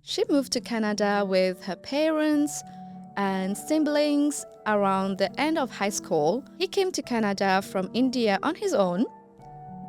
She moved to Canada with her parents and siblings around the end of high school. He came to Canada from India on his own,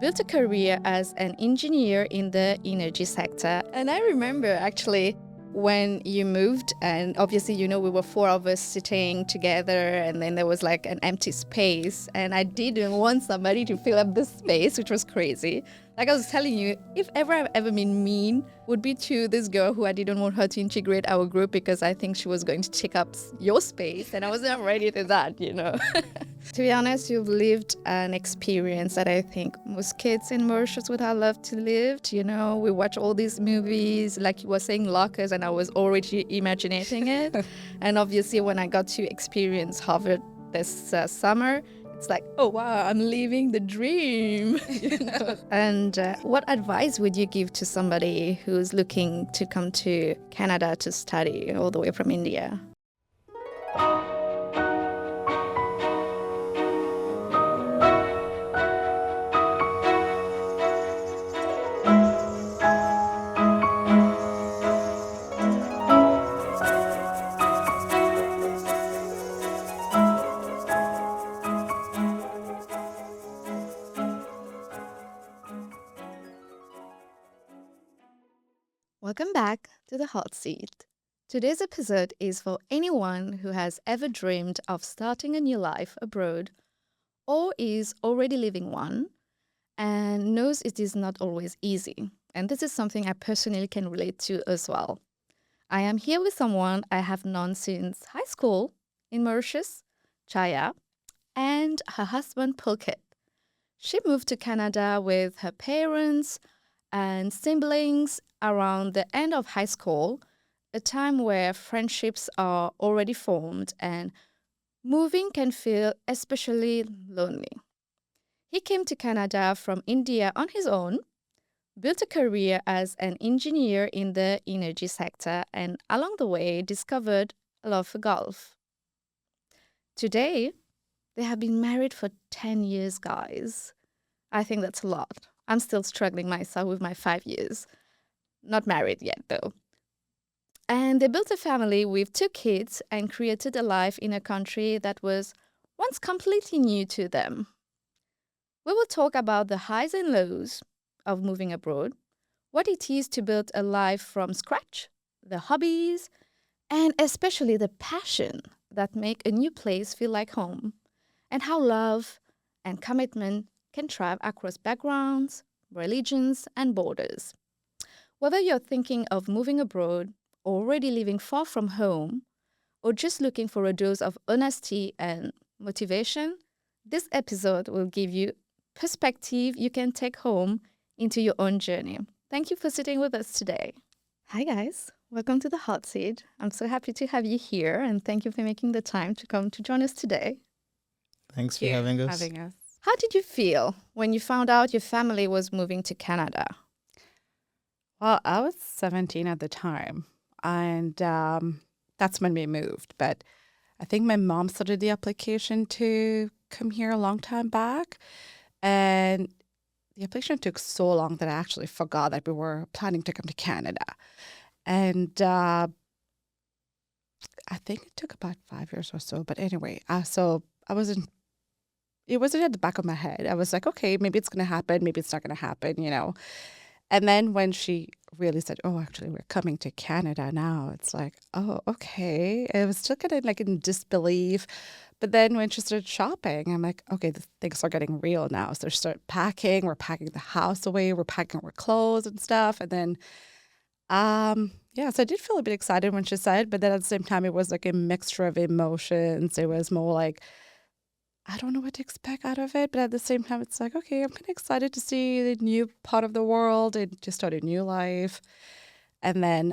built a career as an engineer in the energy sector. And I remember actually when you moved, and obviously, we were four of us sitting together, and then there was like an empty space, and I didn't want somebody to fill up this space, which was crazy. Like I was telling you, if ever I've ever been mean, would be to this girl who I didn't want her to integrate our group because I think she was going to take up your space, and I wasn't ready to that. To be honest, you've lived an experience that I think most kids in Mauritius would have loved to live. We watch all these movies, like you were saying, Lockers, and I was already imagining it. And obviously, when I got to experience Harvard this summer, it's like, oh wow, I'm living the dream. And what advice would you give to somebody who's looking to come to Canada to study all the way from India? Welcome back to the Hot Seat. Today's episode is for anyone who has ever dreamed of starting a new life abroad or is already living one and knows it is not always easy. And this is something I personally can relate to as well. I am here with someone I have known since high school in Mauritius, Chaya, and her husband Pulkit. She moved to Canada with her parents and siblings around the end of high school, a time where friendships are already formed and moving can feel especially lonely. He came to Canada from India on his own, built a career as an engineer in the energy sector, and along the way discovered a love for golf. Today, they have been married for 10 years, guys. I think that's a lot. I'm still struggling myself with my 5 years. Not married yet, though. And they built a family with 2 kids and created a life in a country that was once completely new to them. We will talk about the highs and lows of moving abroad, what it is to build a life from scratch, the hobbies, and especially the passion that make a new place feel like home, and how love and commitment can thrive across backgrounds, religions, and borders. Whether you're thinking of moving abroad, already living far from home, or just looking for a dose of honesty and motivation, this episode will give you perspective you can take home into your own journey. Thank you for sitting with us today. Hi, guys. Welcome to the Hot Seat. I'm so happy to have you here, and thank you for making the time to come to join us today. Thanks for having us. How did you feel when you found out your family was moving to Canada? Well, I was 17 at the time, and that's when we moved. But I think my mom started the application to come here a long time back, and the application took so long that I actually forgot that we were planning to come to Canada. And I think it took about 5 years or so. But anyway, so it wasn't at the back of my head. I was like, okay, maybe it's going to happen. Maybe it's not going to happen. And then when she really said, oh, actually, we're coming to Canada now, it's like, oh, okay. I was still kind of like in disbelief. But then when she started shopping, I'm like, okay, things are getting real now. So she started packing. We're packing the house away. We're packing our clothes and stuff. And then, so I did feel a bit excited when she said, but then at the same time, it was like a mixture of emotions. It was more like, I don't know what to expect out of it, but at the same time, it's like, okay, I'm kind of excited to see the new part of the world and just start a new life. And then,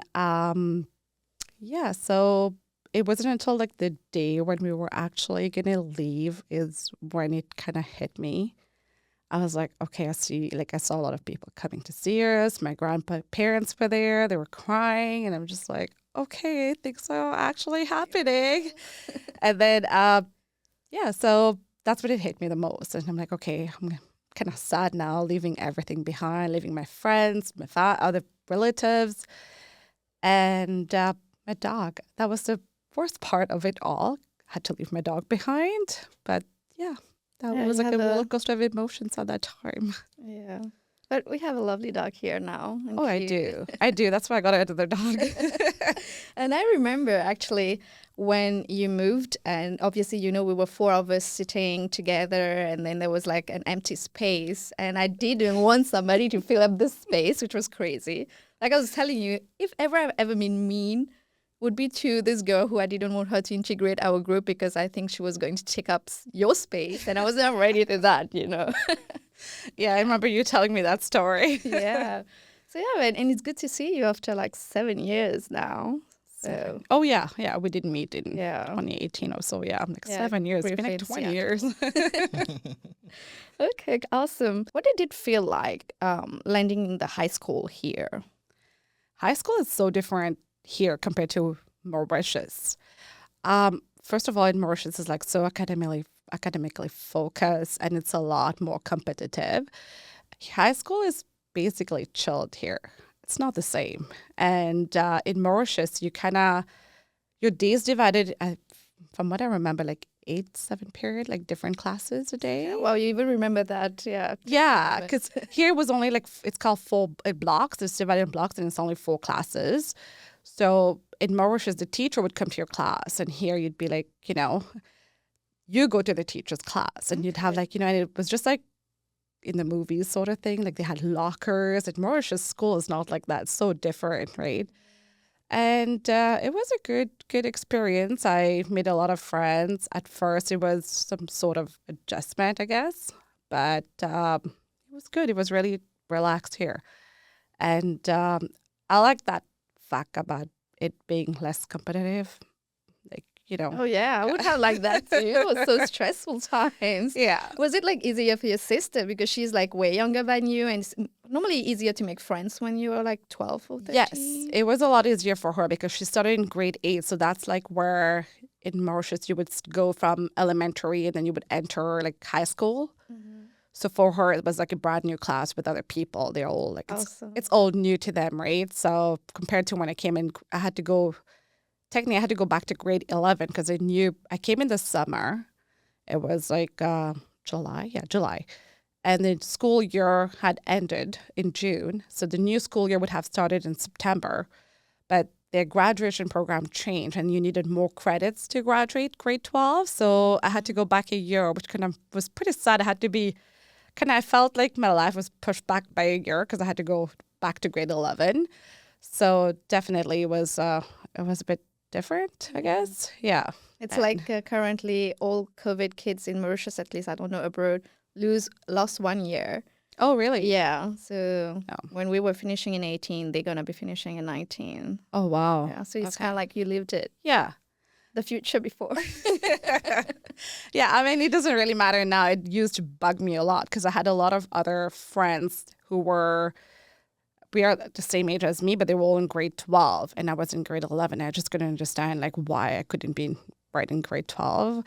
so it wasn't until like the day when we were actually going to leave is when it kind of hit me. I was like, okay, I saw a lot of people coming to see us. My grandparents were there. They were crying. And I'm just like, okay, things are actually happening. And then, so that's when it hit me the most. And I'm like, okay, I'm kind of sad now, leaving everything behind, leaving my friends, my other relatives. And my dog. That was the worst part of it all. Had to leave my dog behind. But yeah, that was like a roller coaster of emotions at that time. Yeah. But we have a lovely dog here now. Oh, I do. I do. That's why I got another dog. And I remember actually when you moved, and obviously, we were 4 of us sitting together, and then there was like an empty space. And I didn't want somebody to fill up this space, which was crazy. Like I was telling you, if I've ever been mean, would be to this girl who I didn't want her to integrate our group because I think she was going to take up your space. And I was not ready to that, Yeah, I remember you telling me that story. Yeah. So yeah, and it's good to see you after like 7 years now. So oh yeah, we didn't meet in 2018 or so. Yeah, like 7 years. It's been like 20 years. Okay, awesome. What did it feel like landing in the high school here? High school is so different here compared to Mauritius. First of all, in Mauritius is like so academically focused, and it's a lot more competitive. High school is basically chilled here. It's not the same. And in Mauritius, your days divided, from what I remember, like 8-7 period, like different classes a day. Yeah, well, you even remember that, yeah. Yeah, because here it was only like, it's called 4 blocks. It's divided in blocks, and it's only 4 classes. So in Mauritius, the teacher would come to your class, and here you'd be like, you go to the teacher's class, and you'd have like, and it was just like in the movies sort of thing. Like they had lockers. And Mauritius school is not like that. It's so different, right? And it was a good experience. I made a lot of friends. At first, it was some sort of adjustment, I guess. But it was good. It was really relaxed here. And I like that fact about it being less competitive. Like, Oh, yeah. I would have liked that too. It was so stressful times. Yeah. Was it like easier for your sister because she's like way younger than you, and it's normally easier to make friends when you are like 12 or 13? Yes, it was a lot easier for her because she started in grade 8. So that's like where in Mauritius you would go from elementary and then you would enter like high school. Mm-hmm. So for her, it was like a brand new class with other people. They're all like, it's all new to them, right? So compared to when I came in, I had to go back to grade 11 because I came in the summer. It was like July. And the school year had ended in June. So the new school year would have started in September. But their graduation program changed and you needed more credits to graduate grade 12. So I had to go back a year, which kind of was pretty sad. I felt like my life was pushed back by a year because I had to go back to grade 11. So definitely it was a bit different, I guess. Yeah. It's like currently all COVID kids in Mauritius, at least, I don't know, abroad, lost 1 year. Oh, really? Yeah. So when we were finishing in 18, they're going to be finishing in 19. Oh, wow. Yeah. So it's kind of like you lived it. Yeah. The future before. Yeah. I mean, it doesn't really matter now. It used to bug me a lot because I had a lot of other friends who we are the same age as me, but they were all in grade 12 and I was in grade 11. I just couldn't understand like why I couldn't be right in grade 12.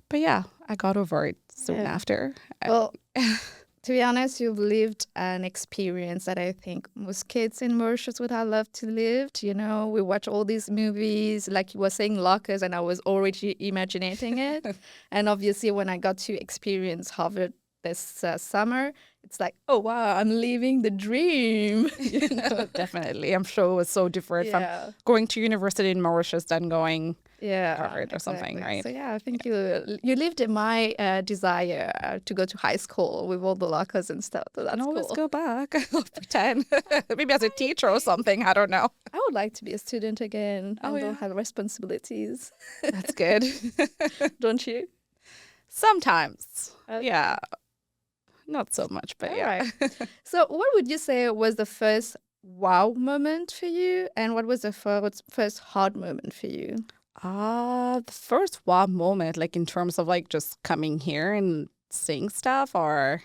But yeah, I got over it soon after. Well, to be honest, you've lived an experience that I think most kids in Mauritius would have loved to live. We watch all these movies, like you were saying, lockers, and I was already imagining it. And obviously, when I got to experience Harvard this summer, it's like, oh, wow, I'm living the dream. Definitely. I'm sure it was so different from going to university in Mauritius than going Harvard or something, right? So, I think you lived in my desire to go to high school with all the lockers and stuff. So that's cool. Let's cool. go back. I'll pretend. Maybe as a teacher or something. I don't know. I would like to be a student again. I don't have responsibilities. That's good. Don't you? Sometimes. Okay. Yeah. Not so much, but Right. So what would you say was the first wow moment for you? And what was the first hard moment for you? The first wow moment, like in terms of like just coming here and seeing stuff or...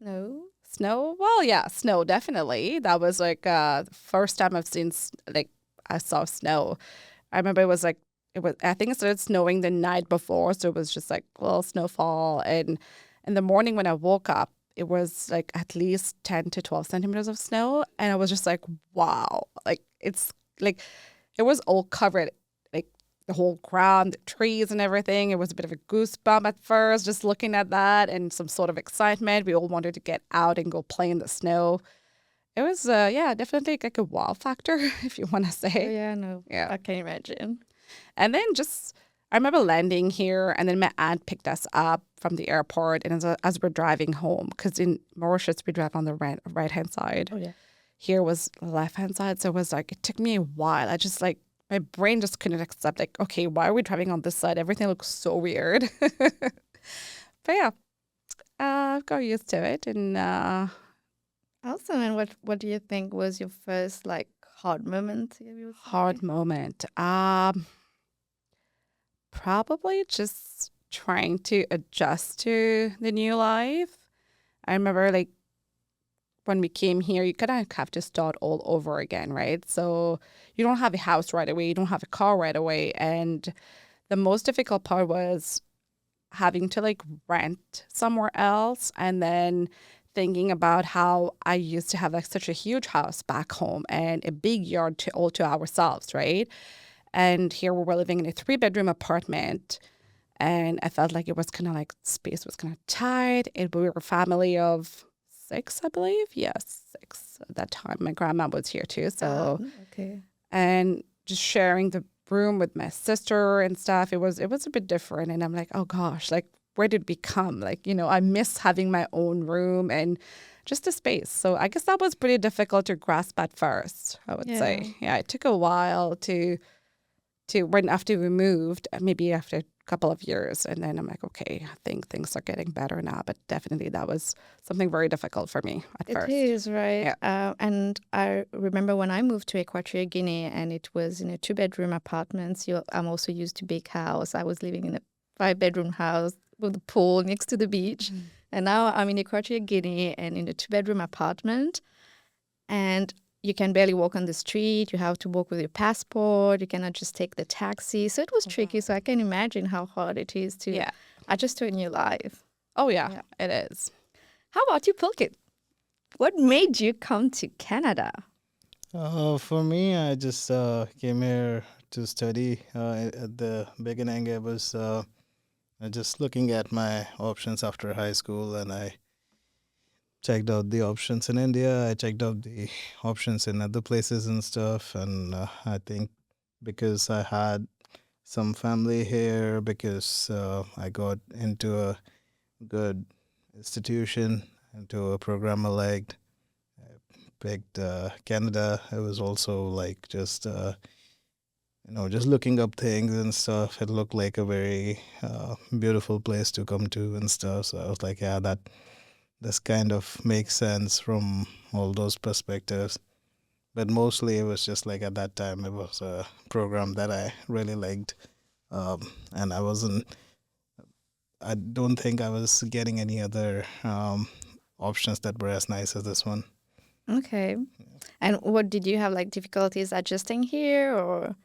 Snow? Well, yeah, snow, definitely. That was like the first time I've seen, like, I saw snow. I remember I think it started snowing the night before, so it was just like little snowfall. And in the morning when I woke up, it was like at least 10 to 12 centimeters of snow. And I was just like, wow, like it's like it was all covered, like the whole ground, the trees and everything. It was a bit of a goosebump at first, just looking at that, and some sort of excitement. We all wanted to get out and go play in the snow. It was, definitely like a wow factor, if you want to Oh, say. yeah, no, Yeah. I can imagine. And then I remember landing here, and then my aunt picked us up from the airport, and as we're driving home, because in Mauritius we drive on the right-hand side. Oh, yeah. Here was the left-hand side, so it was like, it took me a while. I just like, my brain just couldn't accept, like, okay, why are we driving on this side? Everything looks so weird. But yeah, I've got used to it, and Awesome. And what do you think was your first like hard moment? You would hard say? moment. Probably just trying to adjust to the new life. I remember like when we came here, you kind of have to start all over again, right? So you don't have a house right away, you don't have a car right away. And the most difficult part was having to like rent somewhere else, and then thinking about how I used to have like such a huge house back home and a big yard all to ourselves, right? And here we were living in a 3-bedroom apartment, and I felt like it was kind of like space was kind of tight. We were a family of 6, I believe. Yes, 6 at that time. My grandma was here too. So, Okay. and just sharing the room with my sister and stuff, it was a bit different. And I'm like, oh gosh, like where did we come? Like, I miss having my own room and just a space. So I guess that was pretty difficult to grasp at first, I would say. Yeah, it took a while to when after we moved, maybe after a couple of years, and then I'm like, okay, I think things are getting better now. But definitely that was something very difficult for me at first. It is, right? Yeah. And I remember when I moved to Equatorial Guinea and it was in a 2-bedroom apartment. I'm also used to big house. I was living in a 5-bedroom house with a pool next to the beach. And now I'm in Equatorial Guinea and in a 2-bedroom apartment. And you can barely walk on the street. You have to walk with your passport. You cannot just take the taxi. So it was tricky. So I can imagine how hard it is to adjust to a new life. Oh, yeah, it is. How about you, Pulkit? What made you come to Canada? For me, I just came here to study. At the beginning, I was just looking at my options after high school, and I checked out the options in India. I checked out the options in other places and stuff. And I think because I had some family here, because I got into a good institution, into a program I liked, picked Canada. It was also like just just looking up things and stuff. It looked like a very beautiful place to come to and stuff. So I was like, yeah, this kind of makes sense from all those perspectives. But mostly it was just like at that time it was a program that I really liked, and I don't think I was getting any other options that were as nice as this one. Okay. And what did you have like difficulties adjusting here, or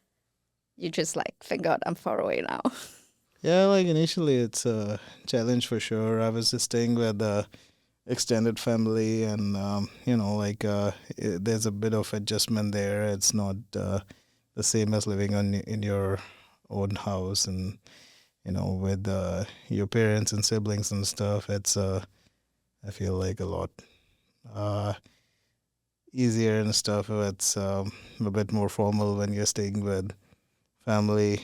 you just like, thank God I'm far away now? Yeah, like initially it's a challenge for sure. I was just staying with the extended family, and there's a bit of adjustment there. It's not the same as living in your own house, and with your parents and siblings and stuff. It's I feel like a lot easier and stuff. It's a bit more formal when you're staying with family.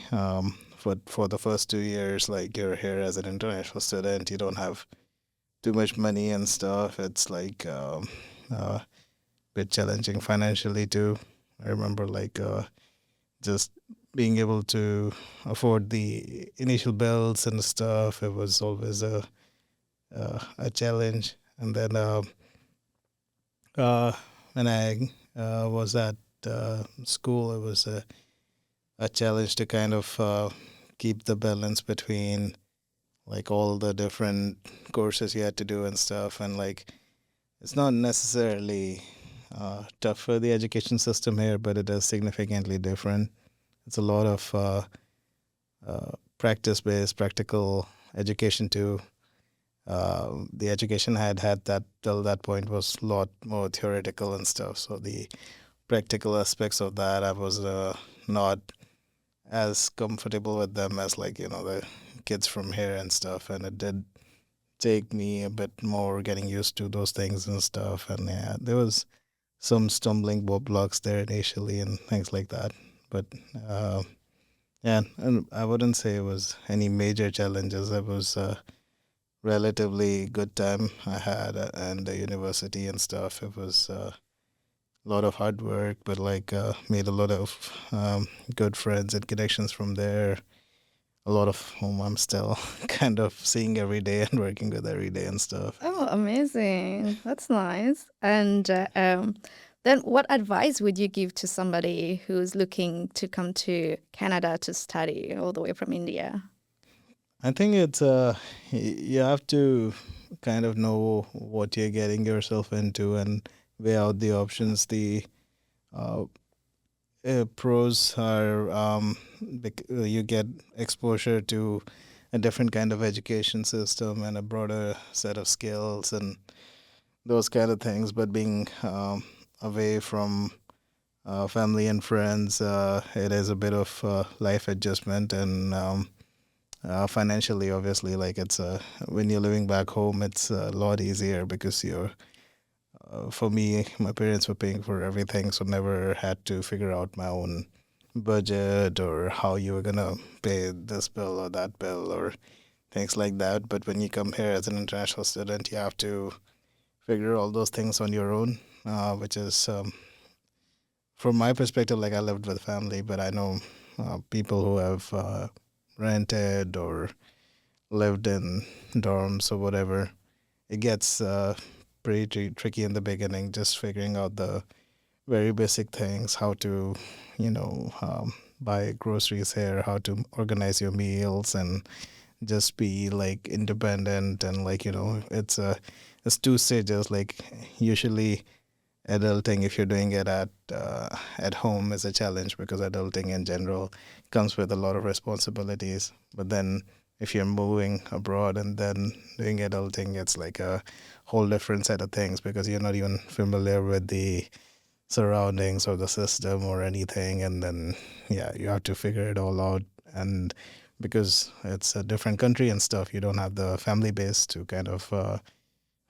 For the first 2 years, like you're here as an international student, you don't have too much money and stuff. It's like a bit challenging financially too. I remember like just being able to afford the initial bills and stuff. It was always a challenge. And then when I was at school, it was a challenge to kind of keep the balance between like all the different courses you had to do and stuff. And like it's not necessarily tough for the education system here, but it is significantly different. It's a lot of practice-based, practical education too. The education I had that till that point was a lot more theoretical and stuff. So the practical aspects of that, I was not as comfortable with them as like the kids from here and stuff, and it did take me a bit more getting used to those things and stuff. And yeah, there was some stumbling blocks there initially and things like that. But uh, yeah, and I wouldn't say it was any major challenges. It was a relatively good time I had and the university and stuff. It was a lot of hard work, but like made a lot of good friends and connections from there. A lot of whom I'm still kind of seeing every day and working with every day and stuff. Oh, amazing. That's nice. And then what advice would you give to somebody who's looking to come to Canada to study all the way from India? I think it's you have to kind of know what you're getting yourself into and weigh out the options. The uh, pros are you get exposure to a different kind of education system and a broader set of skills and those kind of things. But being away from family and friends, it is a bit of life adjustment and financially, obviously, like it's when you're living back home, it's a lot easier because you're. For me, my parents were paying for everything, so never had to figure out my own budget or how you were gonna pay this bill or that bill or things like that. But when you come here as an international student, you have to figure all those things on your own, which is, from my perspective, like I lived with family, but I know people who have rented or lived in dorms or whatever. It gets pretty tricky in the beginning, just figuring out the very basic things, how to, buy groceries here, how to organize your meals, and just be like independent and like it's two stages. Like usually adulting, if you're doing it at home, is a challenge because adulting in general comes with a lot of responsibilities. But then if you're moving abroad and then doing adulting, it's like a whole different set of things because you're not even familiar with the surroundings or the system or anything. And then yeah, you have to figure it all out. And because it's a different country and stuff, you don't have the family base to kind of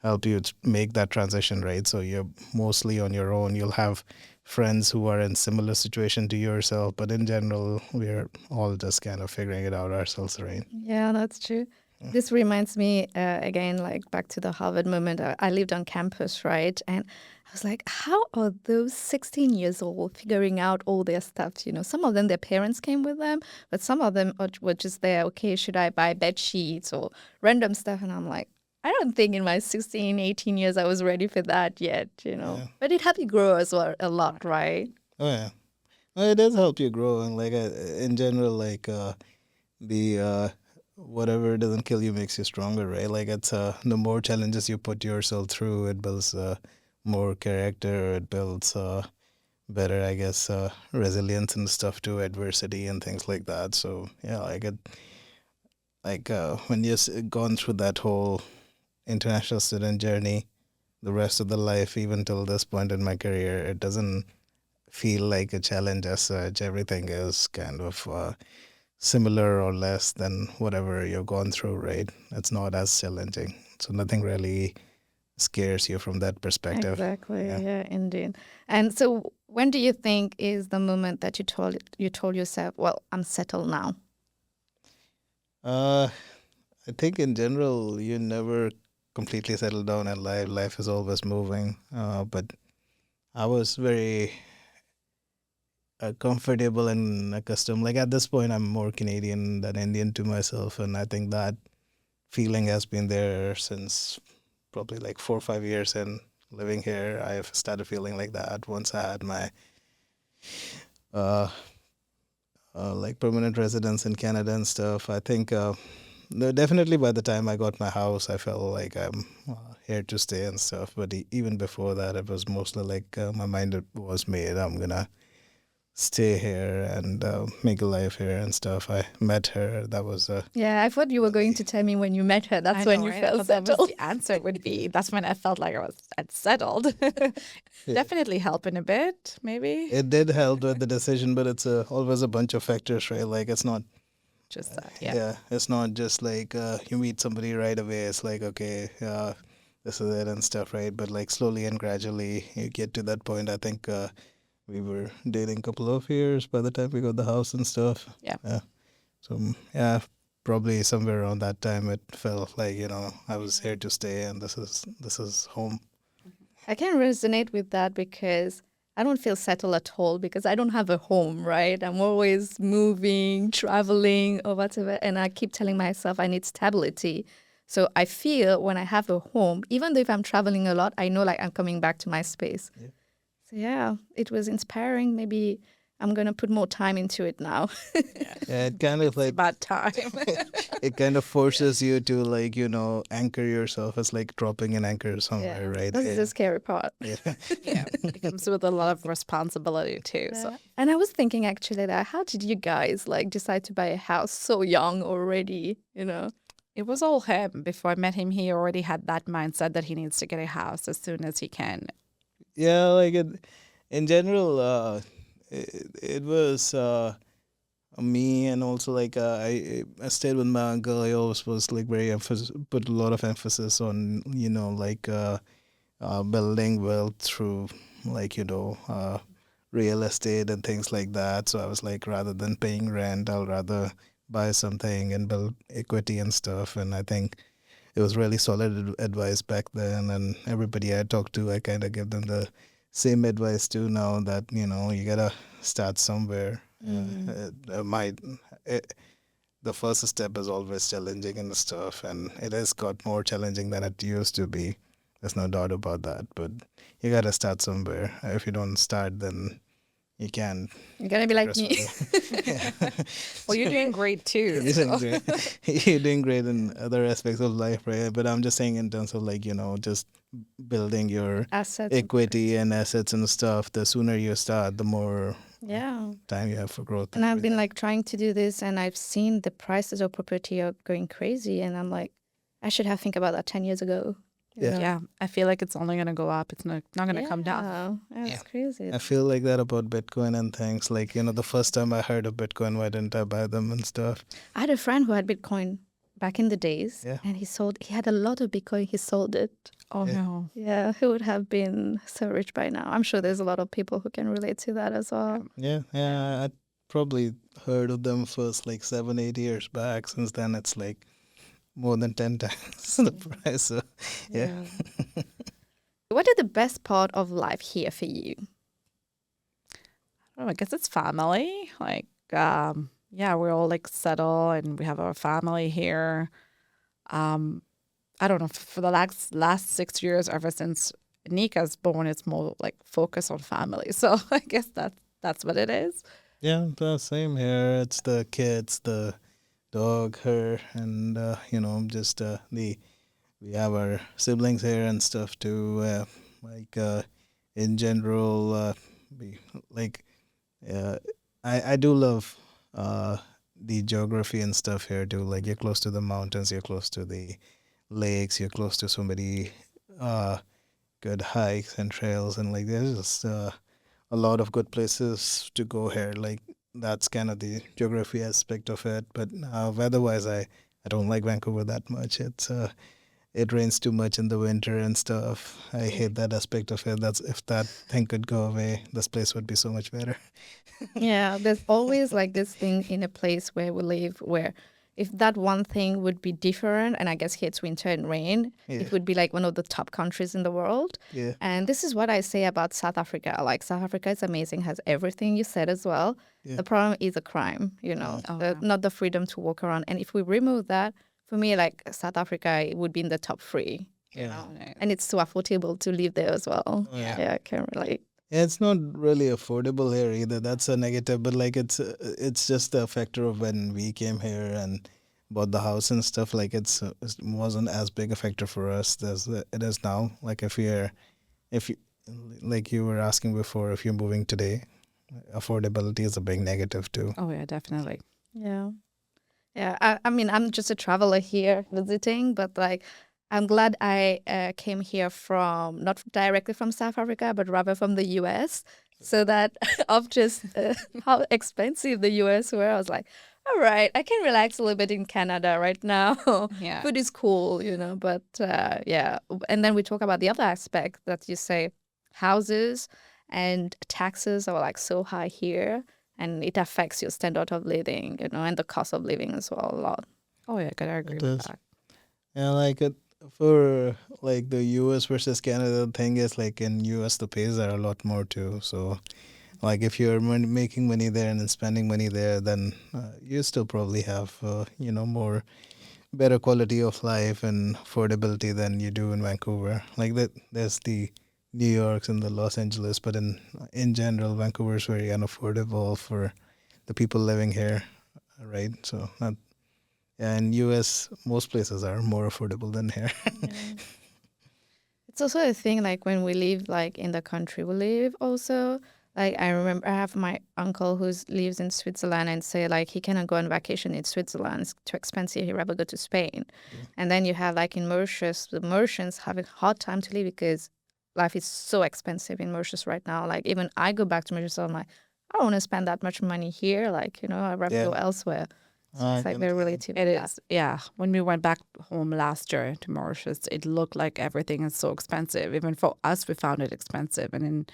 help you make that transition, right? So you're mostly on your own. You'll have friends who are in similar situation to yourself, but in general, we're all just kind of figuring it out ourselves, right? Yeah, that's true. Yeah. This reminds me again, like back to the Harvard moment. I lived on campus, right? And I was like, how are those 16 years old figuring out all their stuff? You know, some of them, their parents came with them, but some of them were just there. Okay, should I buy bed sheets or random stuff? And I'm like, I don't think in my 16, 18 years I was ready for that yet, you know. Yeah. But it helped you grow as well a lot, right? Oh yeah. Well, it does help you grow, and like in general, like the whatever doesn't kill you makes you stronger, right? Like it's the more challenges you put yourself through, it builds more character. It builds better, I guess, resilience and stuff to adversity and things like that. So yeah, like it, like when you've gone through that whole international student journey, the rest of the life, even till this point in my career, it doesn't feel like a challenge as such. Everything is kind of similar or less than whatever you've gone through, right? It's not as challenging. So nothing really scares you from that perspective. Exactly. Yeah. Yeah, indeed. And so when do you think is the moment that you told yourself, well, I'm settled now? Uh, I think in general, you never completely settle down in life. Life is always moving. But I was very comfortable and accustomed. Like at this point, I'm more Canadian than Indian to myself, and I think that feeling has been there since probably like 4 or 5 years. And living here, I've started feeling like that once I had my uh, like permanent residence in Canada and stuff. I think no, definitely by the time I got my house, I felt like I'm here to stay and stuff. But even before that, it was mostly like my mind was made. I'm gonna stay here and make a life here and stuff. I met her. That was Yeah, I thought you were going to tell me when you met her. That's I when know, you right? I felt thought that was settled. the answer would be. That's when I felt like I'd settled. Definitely helping a bit, maybe. it did help with the decision, but it's always a bunch of factors, right? Like it's not. Just that, yeah. Yeah, it's not just like you meet somebody right away. It's like okay, this is it and stuff, right? But like slowly and gradually, you get to that point. I think we were dating a couple of years by the time we got the house and stuff. Yeah. So yeah, probably somewhere around that time, it felt like I was here to stay, and this is home. I can resonate with that because I don't feel settled at all because I don't have a home, right? I'm always moving, traveling, or whatever. And I keep telling myself I need stability. So I feel when I have a home, even though if I'm traveling a lot, I know like I'm coming back to my space. Yeah. So yeah, it was inspiring. Maybe I'm going to put more time into it now. Yeah, it kind of like About time. it kind of forces you to like anchor yourself. It's like dropping an anchor Yeah, somewhere, right? that's the scary part. Yeah. Yeah, it comes with a lot of responsibility too. So And I was thinking actually that how did you guys like decide to buy a house so young already, it was all him. Before I met him, he already had that mindset that he needs to get a house as soon as he can. Yeah, like in general, it was me, and also like I stayed with my uncle. I always was like put a lot of emphasis on like building wealth through like real estate and things like that. So I was like, rather than paying rent, I'll rather buy something and build equity and stuff. And I think it was really solid advice back then, and everybody I talked to, I kind of give them the same advice too now, that you gotta start somewhere. Might it, the first step is always challenging and stuff, and it has got more challenging than it used to be. There's no doubt about that, but you gotta start somewhere. If you don't start, then you can't You're going to be like progress me. further. Yeah. Well, you're doing great too. You're So. doing great. You're doing great in other aspects of life, right? But I'm just saying in terms of like, just building your Assets. equity and assets and stuff. The sooner you start, the more Yeah. time you have for growth. And I've been everything. like trying to do this and I've seen the prices of property are going crazy and I'm like, I should have think about that 10 years ago. Yeah. Yeah, I feel like it's only going to go up. It's not going to come down. That's Yeah. crazy. I feel like that about Bitcoin and things. Like, the first time I heard of Bitcoin, why didn't I buy them and stuff? I had a friend who had Bitcoin back in the days Yeah. and he had a lot of Bitcoin. He sold it. Oh, Yeah. no. Yeah, he would have been so rich by now. I'm sure there's a lot of people who can relate to that as well. Yeah. Yeah. I probably heard of them first like 7, 8 years back. Since then, it's like more than 10 times the price. So, yeah. What are the best part of life here for you? I guess it's family. Like, yeah, we're all like settled and we have our family here. I don't know, for the last 6 years, ever since Nika's born, it's more like focus on family. So I guess that's what it is. Yeah, the same here. It's the kids, the dog, her, and just we have our siblings here and stuff too. Like in general, we like I do love the geography and stuff here too. Like you're close to the mountains, you're close to the lakes, you're close to so many good hikes and trails, and like there's just a lot of good places to go here. Like that's kind of the geography aspect of it. But weather-wise, I don't like Vancouver that much. It rains too much in the winter and stuff. I hate that aspect of it. That's if that thing could go away, this place would be so much better. Yeah, there's always like this thing in a place where we live where if that one thing would be different, and I guess here it's winter and rain, Yeah. it would be like one of the top countries in the world. Yeah. And this is what I say about South Africa. Like South Africa is amazing, has everything you said as well. Yeah. The problem is the crime, Oh, the, yeah. not the freedom to walk around. And if we remove that, for me, like South Africa it would be in the top three. Yeah. And it's so affordable to live there as well. Oh, yeah. Yeah, I can relate. Yeah, it's not really affordable here either. That's a negative, but like it's just a factor of when we came here and bought the house and stuff. Like it wasn't as big a factor for us as it is now. Like if you like you were asking before, if you're moving today, affordability is a big negative too. Oh yeah, definitely. Yeah. Yeah. I mean, I'm just a traveler here visiting, but like, I'm glad I came here from not directly from South Africa, but rather from the US. So that of just how expensive the US were, I was like, all right, I can relax a little bit in Canada right now. Yeah. Food is cool, but yeah. And then we talk about the other aspect that you say houses and taxes are like so high here and it affects your standard of living, and the cost of living as well a lot. Oh yeah, gotta agree It with is. that. Yeah, like for like the US versus Canada, the thing is like in US the pays are a lot more too. So like if you're making money there and then spending money there, then you still probably have more better quality of life and affordability than you do in Vancouver. Like that, there's the New Yorks and the Los Angeles, but in general, Vancouver is very unaffordable for the people living here, right? So not yeah, in US, most places are more affordable than here. Yeah. It's also a thing like when we live like in the country we live also. Like I remember I have my uncle who lives in Switzerland and say like he cannot go on vacation in Switzerland. It's too expensive. He'd rather go to Spain. Yeah. And then you have like in Mauritius, the Mauritians have a hard time to live because life is so expensive in Mauritius right now. Like even I go back to Mauritius, I'm like, I don't want to spend that much money here. Like, I'd rather go Yeah, elsewhere. So I it's like can. very relative. It Yeah. is, yeah. When we went back home last year to Mauritius, it looked like everything is so expensive. Even for us, we found it expensive. And then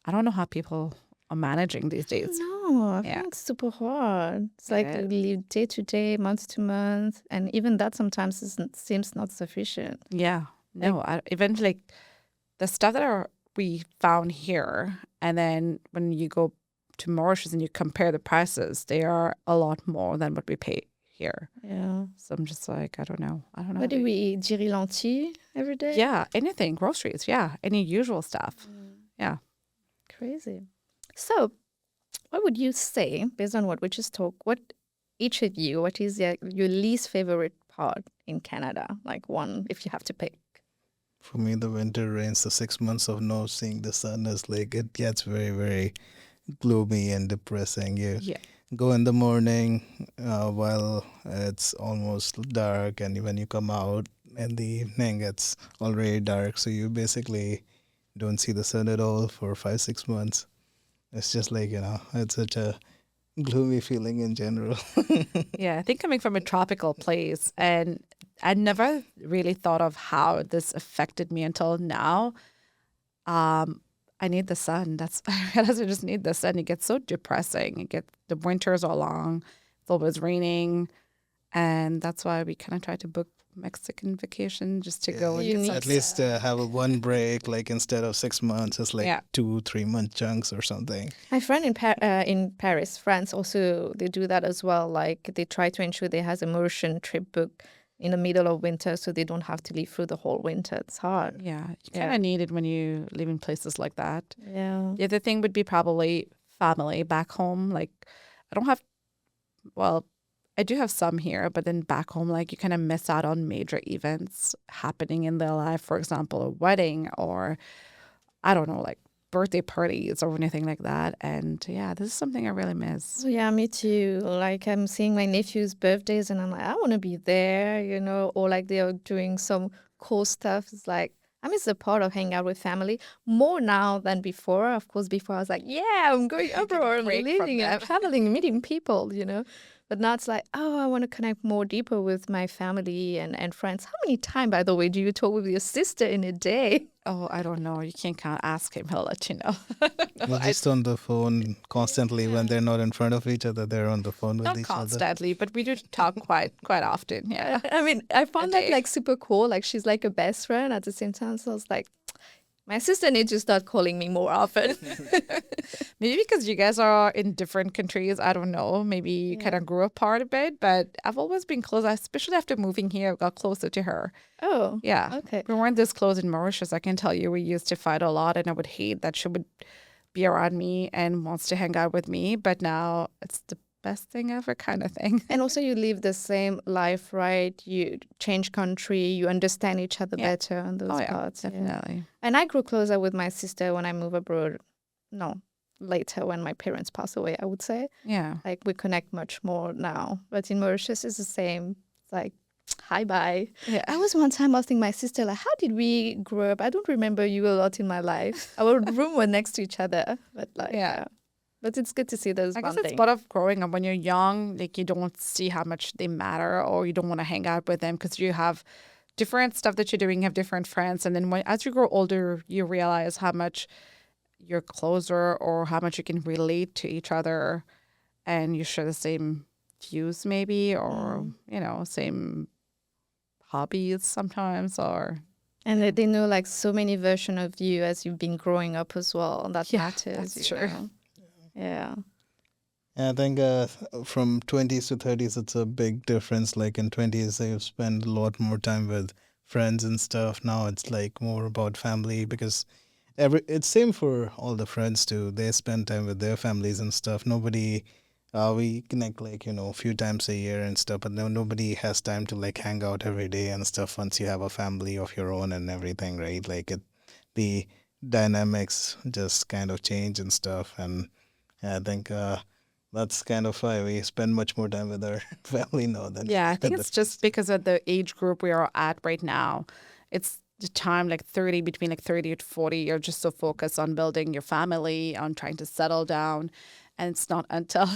I don't know how people are managing these days. No, I Yeah. think it's super hard. It's It like is. you live day to day, month to month, and even that sometimes seems not sufficient. Yeah. No, even like the stuff that we found here, and then when you go to Mauritius and you compare the prices, they are a lot more than what we pay here. Yeah. So I'm just like, I don't know. I don't know. What do we eat? Jiri lentilles every day? Yeah, anything, groceries. Yeah, any usual stuff. Yeah. Crazy. So, what would you say, based on what we just talked, each of you, what is your least favorite part in Canada? Like one, if you have to pick. For me, the winter rains, the 6 months of no seeing the sun is like it gets very, very gloomy and depressing. You Yeah. go in the morning while it's almost dark, and when you come out in the evening, it's already dark. So you basically don't see the sun at all for 5, 6 months. It's just like it's such a gloomy feeling in general. Yeah, I think coming from a tropical place, and I never really thought of how this affected me until now. I need the sun. That's I realize I just need the sun. It gets so depressing. The winters are long. It's always raining, and that's why we kind of try to book Mexican vacation just to go and You get need some. At least have one break, like instead of 6 months, it's like Yeah. 2, 3 month chunks or something. My friend in Paris, France, also they do that as well. Like they try to ensure they has a Mauritian trip booked in the middle of winter, so they don't have to live through the whole winter. It's hard. Yeah, you Yeah. kind of need it when you live in places like that. Yeah. The other thing would be probably family back home. Like, I don't have, well, I do have some here, but then back home, like, you kind of miss out on major events happening in their life. For example, a wedding or, I don't know, like birthday parties or anything like that. And yeah, this is something I really miss. Oh, yeah, me too. Like I'm seeing my nephew's birthdays and I'm like, I want to be there, or like they are doing some cool stuff. It's like, I miss the part of hanging out with family more now than before. Of course, before I was like, yeah, I'm going abroad, I'm break from living, I'm them. traveling, meeting people. But now it's like, oh, I want to connect more deeper with my family and friends. How many times, by the way, do you talk with your sister in a day? Oh, I don't know. You can't count. Ask him. He'll let you know. No, They're just on the phone constantly when they're not in front of each other. They're on the phone with not each other. constantly, but we do talk quite often. Yeah. I mean, I found that day. like super cool. Like she's like a best friend at the same time. So I was like, my sister needs to start calling me more often. Maybe because you guys are in different countries. I don't know. Maybe you kind of grew apart a bit, but I've always been close, especially after moving here. I got closer to her. Oh, Yeah. okay. We weren't this close in Mauritius. I can tell you, we used to fight a lot, and I would hate that she would be around me and wants to hang out with me. But now it's the best thing ever, kind of thing. And also, you live the same life, right? You change country, you understand each other Yeah. better on those Oh, yeah, parts. Yeah. definitely. And I grew closer with my sister when I moved abroad. No, later when my parents passed away, I would say. Yeah. Like we connect much more now. But in Mauritius, it's the same. It's like, hi, bye. Yeah. I was one time asking my sister, like, how did we grow up? I don't remember you a lot in my life. Our room were next to each other. But like, Yeah. yeah. But it's good to see those I guess it's bonding. part of growing up. When you're young, like you don't see how much they matter, or you don't want to hang out with them because you have different stuff that you're doing, you have different friends. And then as you grow older, you realize how much you're closer or how much you can relate to each other, and you share the same views maybe, or, same hobbies sometimes, or And they know like so many versions of you as you've been growing up as well. That Yeah, matters, that's you true. know. Yeah. I think from 20s to 30s, it's a big difference. Like in 20s, you spend a lot more time with friends and stuff. Now it's like more about family because it's same for all the friends too. They spend time with their families and stuff. Nobody, we connect like a few times a year and stuff, but nobody has time to like hang out every day and stuff. Once you have a family of your own and everything, right? The dynamics just kind of change and stuff. And I think that's kind of why we spend much more time with our family now than Yeah, I think with the it's just friends. because of the age group we are at right now. It's the time like 30, between like 30 to 40, you're just so focused on building your family, on trying to settle down. And it's not until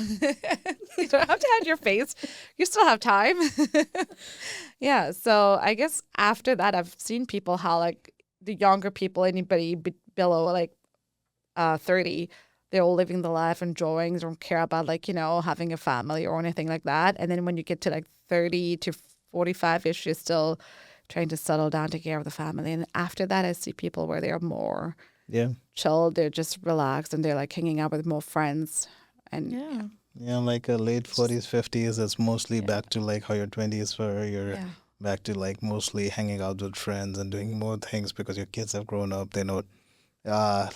you don't have to hide your face. You still have time. Yeah. So I guess after that, I've seen people how like the younger people, anybody below like 30, they're all living the life, enjoying, they don't care about like, having a family or anything like that. And then when you get to like 30 to 45-ish, you're still trying to settle down, take care of the family. And after that, I see people where they're more Yeah. chill, they're just relaxed, and they're like hanging out with more friends. And Yeah. Yeah, like late it's just, 40s, 50s, it's mostly yeah, back to like how your 20s were. You're yeah. back to like mostly hanging out with friends and doing more things because your kids have grown up. They know,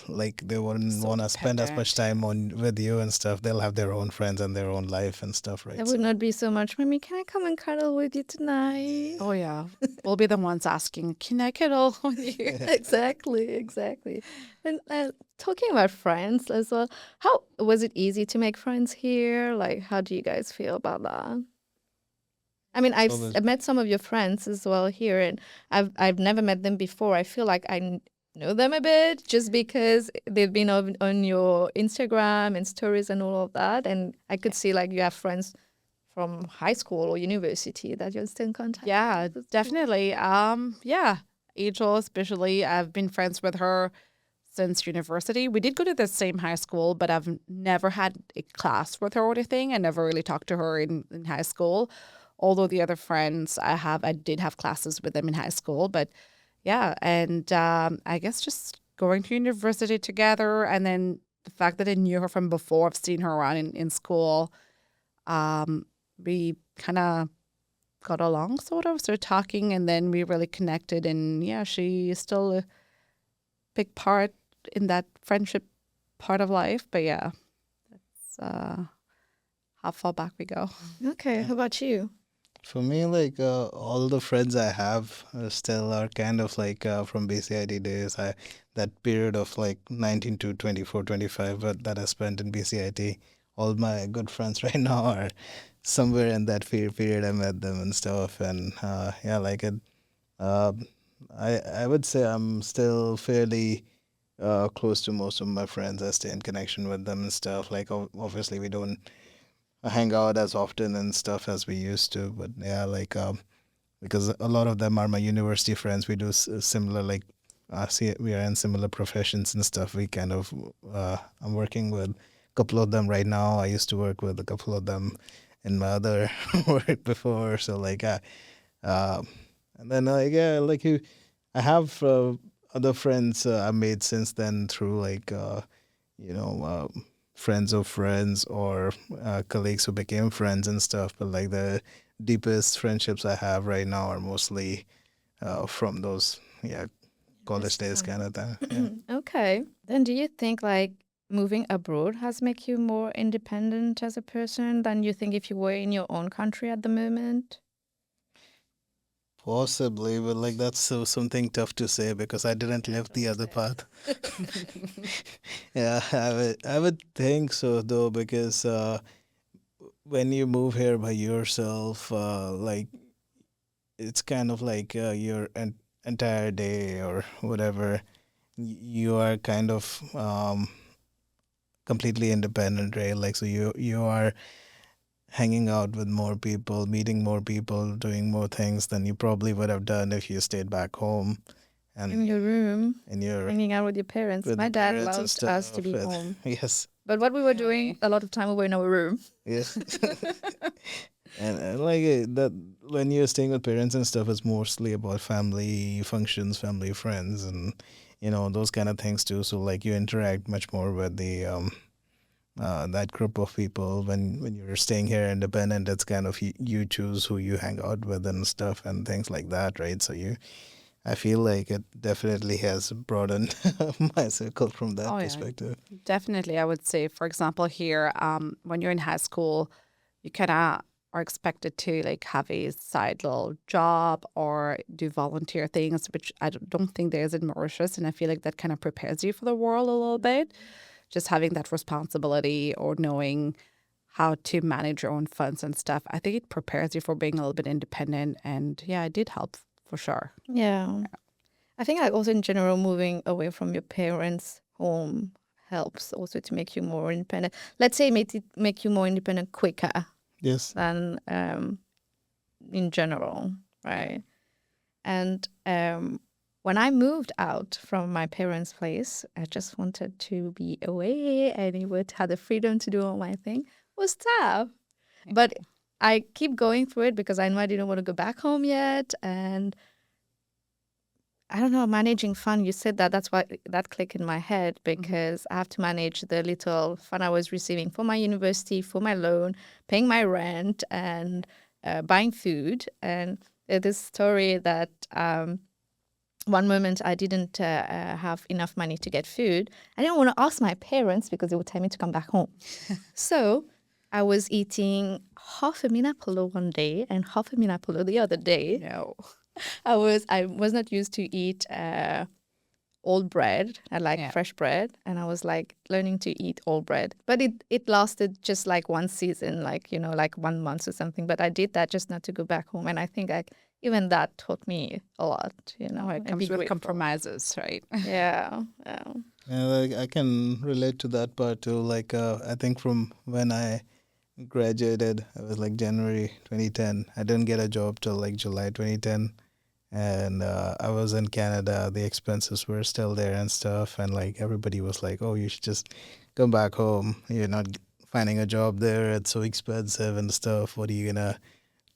like they wouldn't So want to spend as much dependent. time on with you and stuff. They'll have their own friends and their own life and stuff, There right? would So, not be so much, Mommy, can I come and cuddle with you tonight? Oh, yeah. We'll be the ones asking, can I cuddle with you? Exactly, exactly. And talking about friends as well, how was it easy to make friends here? Like, how do you guys feel about that? I mean, it's always I've met some of your friends as well here, and I've never met them before. I feel like know them a bit just because they've been on your Instagram and stories and all of that, and I could see like you have friends from high school or university that you're still in contact Yeah, with. That's cool. definitely. Yeah. Angel, especially, I've been friends with her since university. We did go to the same high school, but I've never had a class with her or anything. I never really talked to her in high school. Although the other friends I did have classes with them in high school. But yeah, and I guess just going to university together, and then the fact that I knew her from before, I've seen her around in school. Um, we kind of got along, sort of, started talking, and then we really connected. And yeah, she is still a big part in that friendship part of life. But yeah, it's how far back we go. Okay, yeah. how about you? For me, like all the friends I have still are kind of like from BCID days. That period of like 19 to 24, 25 that I spent in BCIT. All my good friends right now are somewhere in that period. I met them and stuff, and yeah, like it. Uh, I would say I'm still fairly close to most of my friends. I stay in connection with them and stuff. Like obviously we don't hang out as often and stuff as we used to, but yeah, like because a lot of them are my university friends. We do similar like see we are in similar professions and stuff. We kind of I'm working with a couple of them right now. I used to work with a couple of them in my other work before, so like uh, and then like yeah, like you, I have other friends I made since then through like you know friends of friends or colleagues who became friends and stuff. But like the deepest friendships I have right now are mostly from those college This days kind of thing. Yeah. time. Okay. Then do you think like moving abroad has make you more independent as a person than you think if you were in your own country at the moment? Possibly, but like that's so something tough to say because I didn't I live the don't other say. path. Yeah, I would think so though because when you move here by yourself, like it's kind of like your entire day or whatever. You are kind of completely independent, right? Like so you are hanging out with more people, meeting more people, doing more things than you probably would have done if you stayed back home In and your room, and you're hanging out with your parents. with My the dad parents and loved us to stuff. be home. Yes, But what we were doing Really? a lot of time, we were in our room. yes. And like that when you're staying with parents and stuff, it's mostly about family functions, family friends, and those kind of things too. So like you interact much more with the that group of people when you're staying here independent. It's kind of you choose who you hang out with and stuff and things like that, right? So I feel like it definitely has broadened my circle from that Oh yeah, perspective. definitely. I would say, for example, here, when you're in high school, you kind of are expected to like have a side little job or do volunteer things, which don't think there is in Mauritius, and I feel like that kind of prepares you for the world a little bit. Just having that responsibility or knowing how to manage your own funds and stuff, I think it prepares you for being a little bit independent. And yeah, it did help for sure. Yeah. I think like also in general, moving away from your parents' home helps also to make you more independent. Let's say make you more independent quicker Yes. than in general, Yeah. right? And when I moved out from my parents' place, I just wanted to be away and able to have the freedom to do all my thing. It was tough, Yeah. but I keep going through it because I know I didn't want to go back home yet, and I don't know, managing fun. You said that. That's why that clicked in my head because I have to manage the little fun I was receiving for my university, for my loan, paying my rent, and buying food. And this story that one moment I didn't have enough money to get food. I didn't want to ask my parents because they would tell me to come back home. So I was eating half a minapolo one day and half a minapolo the other day. No. I was not used to eat old bread. I like Yeah. fresh bread, and I was like learning to eat old bread. But it lasted just like one season, like like 1 month or something. But I did that just not to go back home, and I think like even that taught me a lot. Oh, it And be comes with grateful. compromises, right? Yeah, yeah. Yeah, like I can relate to that part too. Like I think from when I graduated, it was like January 2010. I didn't get a job till like July 2010, and I was in Canada. The expenses were still there and stuff, and like everybody was like, "Oh, you should just come back home. You're not finding a job there. It's so expensive and stuff. What are you gonna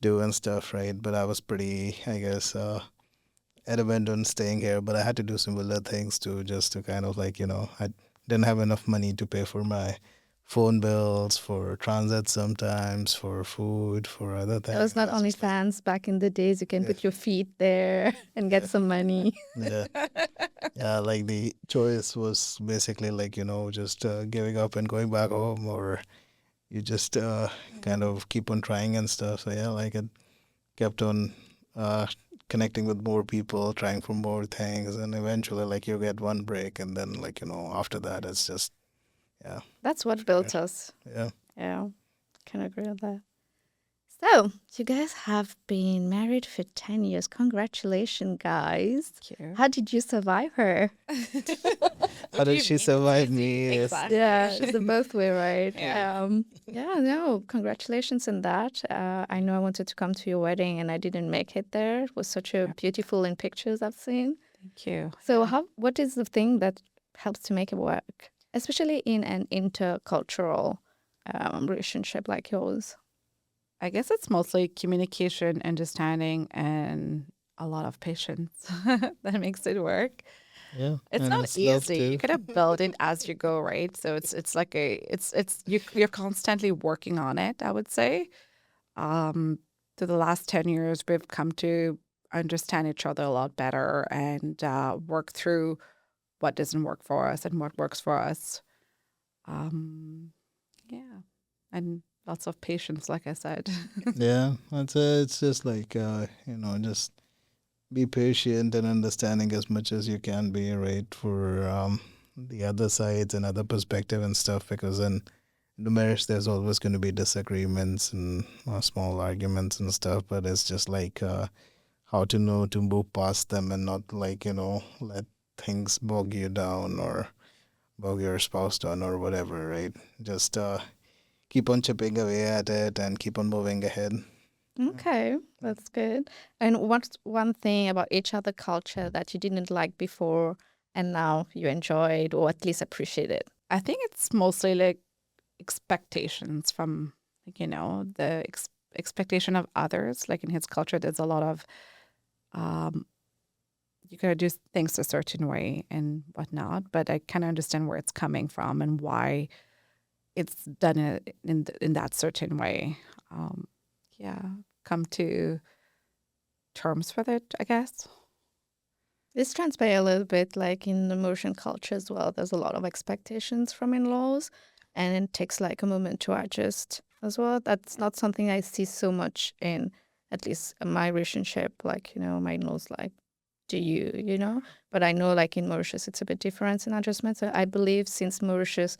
do and stuff, right?" But I was pretty, I guess, adamant on staying here. But I had to do similar things too, just to kind of like I didn't have enough money to pay for my phone bills, for transit sometimes, for food, for other It was things. not It's only just like fans back in the days. You can yeah, put your feet there and get yeah, some money. yeah. Yeah, like the choice was basically like, just giving up and going back home, or you just kind Yeah. of keep on trying and stuff. So, yeah, like it kept on uh, connecting with more people, trying for more things. And eventually, like, you get one break. And then, like, after that, it's just, yeah, That's what forget. built us. Yeah. Yeah, can agree with that. So, you guys have been married for 10 years. Congratulations, guys. Cute. How did you survive her? How What do did you she mean, survive Tracy? me? Yes. Exactly. Yeah, it's the both way, right? Yeah. Yeah, no, congratulations on that. I know I wanted to come to your wedding and I didn't make it there. It was such a Yeah. beautiful in pictures I've seen. Thank you. So, what is the thing that helps to make it work, especially in an intercultural relationship like yours? I guess it's mostly communication, understanding, and a lot of patience that makes it work. Yeah. It's And not it's love easy. You too. gotta build it as you go, right? So it's like you're constantly working on it, I would say. Um, to the last 10 years, we've come to understand each other a lot better and work through what doesn't work for us and what works for us. Um, yeah, and lots of patience, like I said. Yeah. It's just like, just be patient and understanding as much as you can be, right, for the other sides and other perspective and stuff. Because in the marriage, there's always going to be disagreements and small arguments and stuff. But it's just like how to know to move past them and not like let things bog you down or bog your spouse down or whatever, right? Just keep on chipping away at it and keep on moving ahead. Okay, that's good. And what's one thing about each other culture that you didn't like before and now you enjoyed or at least appreciated? I think it's mostly like expectations from, like, the expectation of others. Like in his culture, there's a lot of, um, you gotta do things a certain way and whatnot. But I kind of understand where it's coming from and why it's done in that certain way. Um, yeah, come to terms with it, I guess. This transpire a little bit like in the Mauritian culture as well. There's a lot of expectations from in-laws and it takes like a moment to adjust as well. That's not something I see so much in at least my relationship. Like, my in-laws like, do you? But I know like in Mauritius it's a bit different in adjustment. So I believe since Mauritius,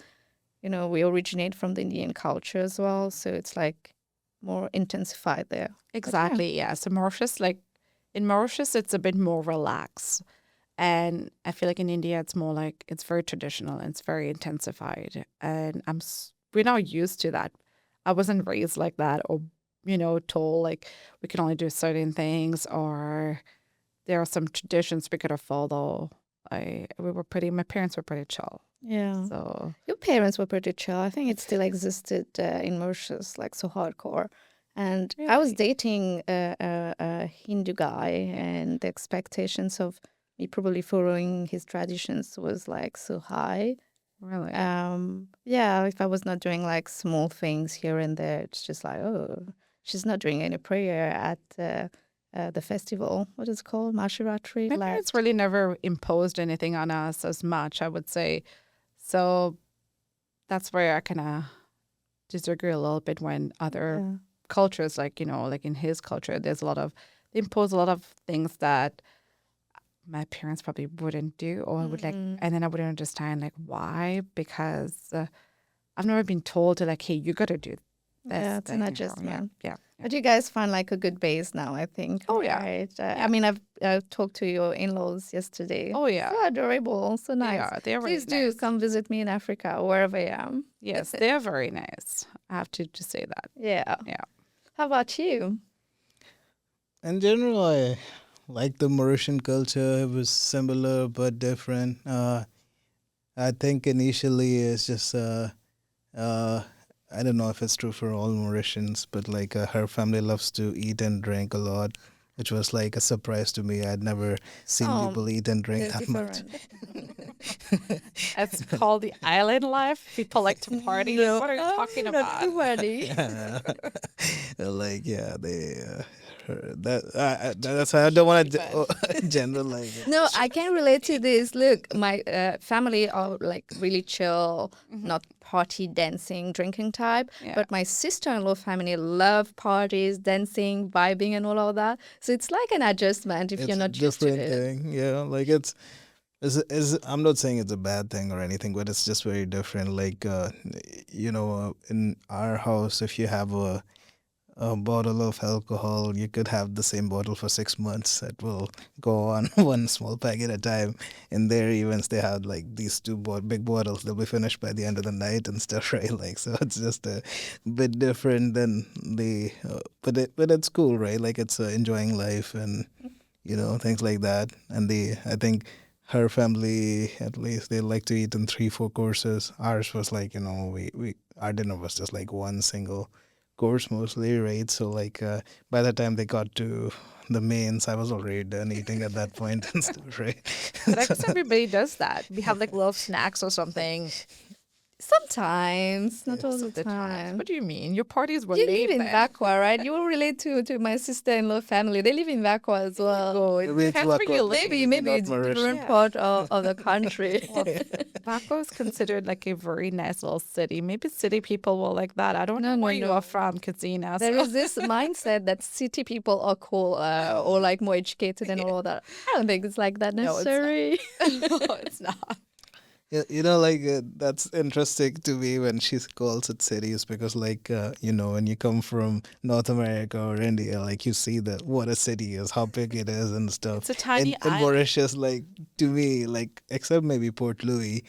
we originate from the Indian culture as well. So it's like more intensified there. But yeah. Exactly. Yeah. So Mauritius, like in Mauritius, it's a bit more relaxed. And I feel like in India, it's more like it's very traditional and it's very intensified. And we're not used to that. I wasn't raised like that or, told like we can only do certain things or there are some traditions we gotta follow. My parents were pretty chill. Yeah. So Your parents were pretty chill. I think it still existed in Mauritius, like so hardcore. And I was really, dating a Hindu guy, and the expectations of me probably following his traditions was like so high. really. Yeah, if I was not doing like small things here and there, it's just like, oh, she's not doing any prayer at the festival. What is it called? Mashiratri? My Like, parents really never imposed anything on us as much, I would say. So that's where I kind of disagree a little bit when other yeah. cultures, like, like in his culture, they impose a lot of things that my parents probably wouldn't do or I would like, Mm-mm. and then I wouldn't understand like why, because I've never been told to like, hey, you got to do Yeah, this it's thing. an Yeah, adjustment. yeah. But you guys find like a good base now, I think, Oh, yeah. right? I Yeah. mean, I've talked to your in-laws yesterday. Oh, yeah. So adorable, so They nice. are. They're really Please do nice. come visit me in Africa, wherever I am. Yes, they're very nice. I have to just say that. Yeah. Yeah. How about you? In general, I like the Mauritian culture. It was similar but different. I think initially it's just uh, I don't know if it's true for all Mauritians, but like her family loves to eat and drink a lot, which was like a surprise to me. I'd never seen Some people eat and drink is that much. different. It's called the island life. People like to party. No, What are you talking not about? everybody. Like yeah, they that's why I don't want to generalize it. No, I can relate to this. Look, my family are like really chill, not party, dancing, drinking type. Yeah. But my sister-in-law family love parties, dancing, vibing, and all of that. So it's like an adjustment if It's you're a not used to different it. thing. Yeah, like is I'm not saying it's a bad thing or anything, but it's just very different. Like in our house, if you have a bottle of alcohol, you could have the same bottle for 6 months. It will go on one small pack at a time. In their events, they have like these big bottles. They'll be finished by the end of the night and stuff, right? Like so, it's just a bit different than but it's cool, right? Like it's enjoying life and things like that. And I think her family at least they like to eat in 3-4 courses. Ours was like we our dinner was just like one single course mostly, right? So like by the time they got to the mains, I was already done eating at that point and stuff, right? But I guess everybody does that. We have like little snacks or something Sometimes, not all Most the of the times. time. What do you mean? Your parties were You late live in then. Vakwa, right? You will relate to my sister-in-law family. They live in Vakwa as well. Go. It Maybe it's depends where you Wakwa, live. Maybe not it's Mauritius. different Yeah. part of the country. Well, Vaco is considered like a very nice little city. Maybe city people will like that. I don't No, know no, where you no. are from, Katina. There So. is this mindset that city people are cool or like more educated and all that. I don't think it's like that No, it's not. necessary. No, it's not. Yeah, like that's interesting to me when she calls it cities because, like, when you come from North America or India, like you see what a city is, how big it is, and stuff. It's a tiny In island. Mauritius, like to me, like except maybe Port Louis,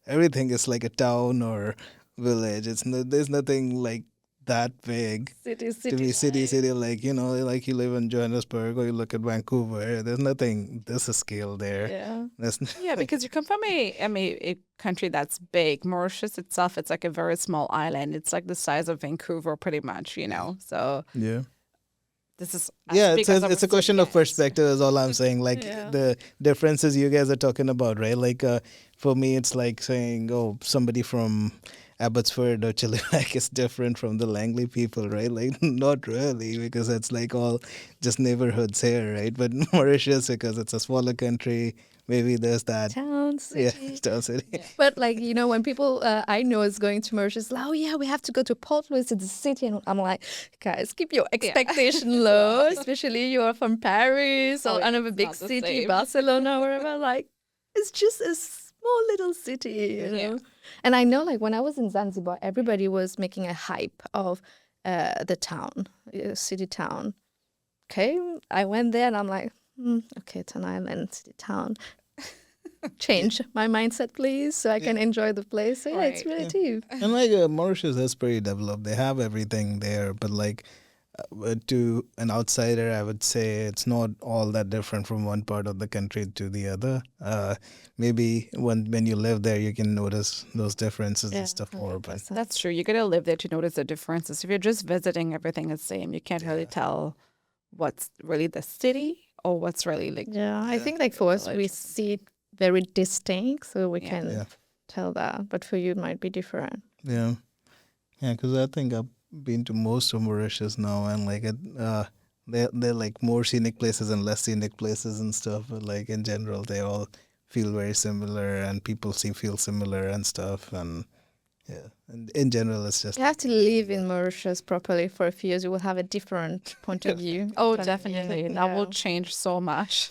everything is like a town or village. There's nothing like that big City, to city. be city like like you live in Johannesburg or you look at Vancouver. There's nothing this scale there. Yeah. There's Yeah, because you come from a country that's big. Mauritius itself, it's like a very small island. It's like the size of Vancouver, pretty much. So yeah. this is as Yeah, big as our it's a city question of gets. perspective is all I'm saying. Like Yeah. the differences you guys are talking about, right? Like for me it's like saying, oh, somebody from Abbotsford or Chilliwack is different from the Langley people, right? Like not really, because it's like all just neighborhoods here, right? But Mauritius, because it's a smaller country, maybe there's that. Town, Yeah, city. town city. Yeah. But like, when people I know is going to Mauritius, like, oh yeah, we have to go to Port Louis, it's a city. And I'm like, guys, keep your expectation low, especially you are from Paris Oh, or yeah, another it's big not the city, same. Barcelona, wherever. Like, it's just a small little city, Yeah. And I know, like, when I was in Zanzibar, everybody was making a hype of the town, city town. Okay, I went there and I'm like, okay, it's an island, city town. Change my mindset, please, so I can enjoy the place. So yeah, it's Right. relative. And like Mauritius is pretty developed. They have everything there, but like to an outsider, I would say it's not all that different from one part of the country to the other. Maybe when you live there, you can notice those differences Yeah, and stuff more. But 100%. That's true. You gotta live there to notice the differences. If you're just visiting, everything is the same. You can't really tell what's really the city or what's really like. Yeah, I think like for us, we village. see it very distinct, so we Yeah. can yeah, tell that. But for you, it might be different. yeah, yeah. Because I think I've been to most of Mauritius now, and like they're like more scenic places and less scenic places and stuff. But like in general, they all feel very similar, and people feel similar and stuff. And yeah, and in general, it's just You have to live in Mauritius properly for a few years. You will have a different point of view. Oh, Point of view. definitely. That will Yeah. change so much.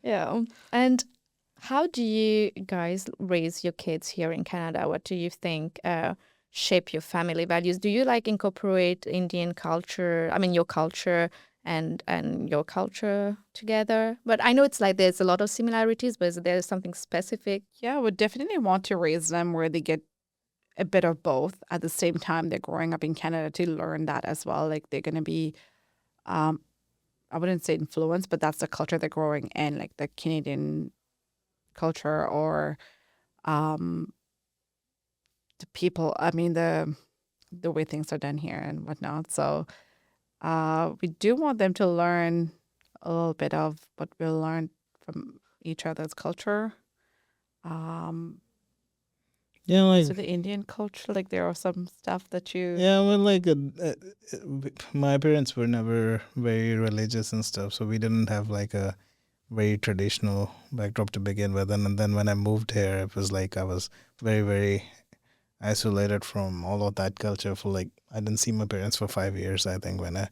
Yeah. And how do you guys raise your kids here in Canada? What do you think shape your family values? Do you like incorporate Indian culture, I mean your culture and your culture together? But I know it's like there's a lot of similarities, but is there something specific? Yeah, I would definitely want to raise them where they get a bit of both. At the same time, they're growing up in Canada to learn that as well. Like they're gonna be, I wouldn't say influenced, but that's the culture they're growing in, like the Canadian culture or um, the people. I mean the way things are done here and whatnot. So we do want them to learn a little bit of what we learned from each other's culture. yeah, like So the Indian culture, like there are some stuff that you. yeah, well, like my parents were never very religious and stuff, so we didn't have like a very traditional backdrop to begin with. And then when I moved here, it was like I was very, very isolated from all of that culture. For like, I didn't see my parents for 5 years, I think, when I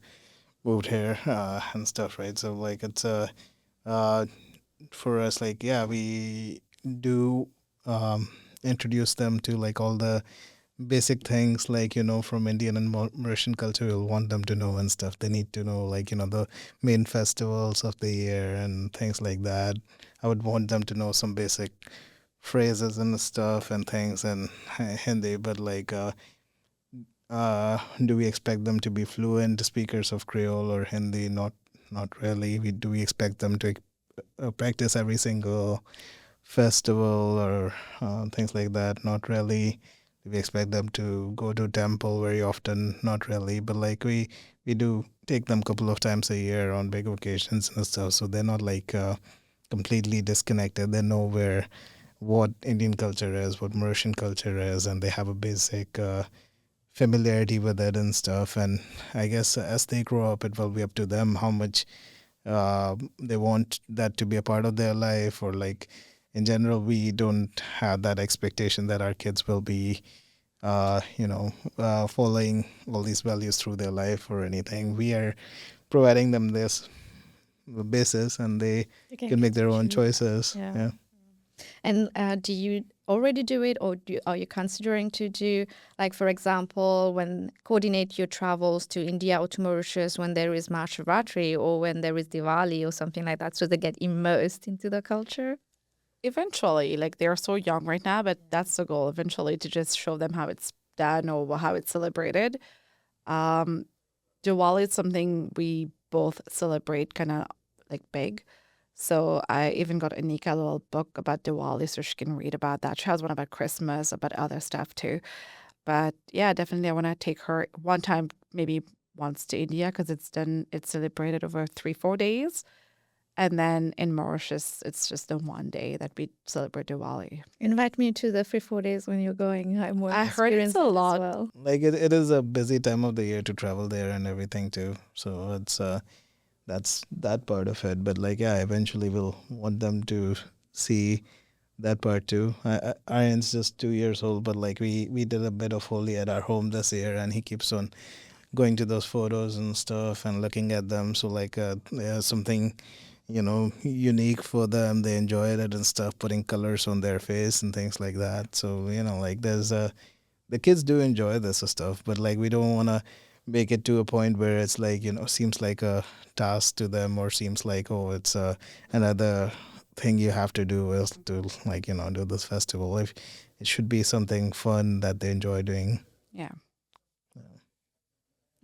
moved here and stuff, right? So like it's uh, for us, like yeah, we do introduce them to like all the basic things like from Indian and Mauritian culture. We'll want them to know and stuff. They need to know like the main festivals of the year and things like that. I would want them to know some basic phrases and stuff and things in Hindi, but like do we expect them to be fluent speakers of Creole or Hindi? Not really. Do we expect them to practice every single festival or things like that? Not really. Do we expect them to go to temple very often? Not really. But like we do take them a couple of times a year on big occasions and stuff. So they're not like completely disconnected. They know what Indian culture is, what Mauritian culture is, and they have a basic familiarity with it and stuff. And I guess as they grow up, it will be up to them how much they want that to be a part of their life, or like in general, we don't have that expectation that our kids will be, following all these values through their life or anything. We are providing them this basis, and they You can can make their own choose. choices. Yeah. Yeah. And do you already do it, or are you considering to do, like, for example, when coordinate your travels to India or to Mauritius when there is Mahashivratri or when there is Diwali or something like that, so they get immersed into the culture? Eventually, like they're so young right now, but that's the goal eventually, to just show them how it's done or how it's celebrated. Um, Diwali is something we both celebrate kind of like big. So I even got Anika a little book about Diwali so she can read about that. She has one about Christmas, about other stuff too. But yeah, definitely I want to take her one time, maybe once to India, because it's celebrated over 3-4 days. And then in Mauritius, it's just the one day that we celebrate Diwali. Invite me to the 3-4 days when you're going. I want I to heard it's experience a that as lot. well. Like it is a busy time of the year to travel there and everything too. So it's that's that part of it. But like yeah, eventually we'll want them to see that part too. Aryan's just 2 years old, but like we did a bit of Holi at our home this year, and he keeps on going to those photos and stuff and looking at them. So like yeah, something unique for them. They enjoyed it and stuff, putting colors on their face and things like that. So like there's the kids do enjoy this stuff, but like we don't want to make it to a point where it's like seems like a task to them, or seems like oh it's another thing you have to do is to like do this festival. If it should be something fun that they enjoy doing. Yeah.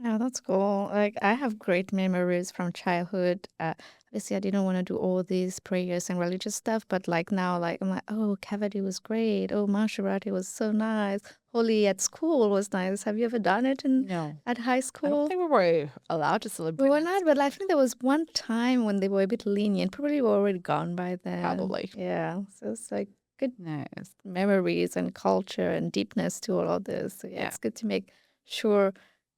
Yeah, that's cool. Like, I have great memories from childhood. Obviously, I didn't want to do all these prayers and religious stuff, but like now, like I'm like, oh, Kavadi was great. Oh, Mahashivratri was so nice. Holi at school was nice. Have you ever done it No, at high I don't school? think we were allowed to We celebrate were it. not, but I think there was one time when they were a bit lenient. Probably were already gone by then. Probably. Yeah. So it's like good Nice. memories and culture and deepness to all of this. So yeah, Yeah. it's good to make sure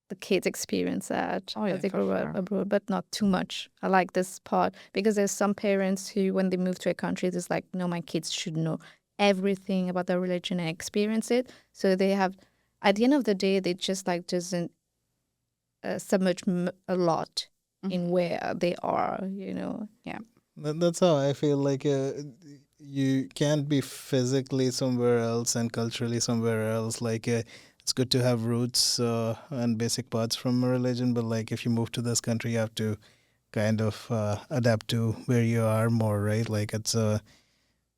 the kids experience that Oh, as yeah, they for grow up sure. abroad, but not too much. I like this part because there's some parents who, when they move to a country, there's like, no, my kids should know everything about their religion and experience it. So they have, at the end of the day, they just like doesn't submerge a lot in where they are. Yeah. That's how I feel. Like you can't be physically somewhere else and culturally somewhere else. Like it's good to have roots and basic parts from a religion, but like if you move to this country, you have to kind of adapt to where you are more, right? Like it's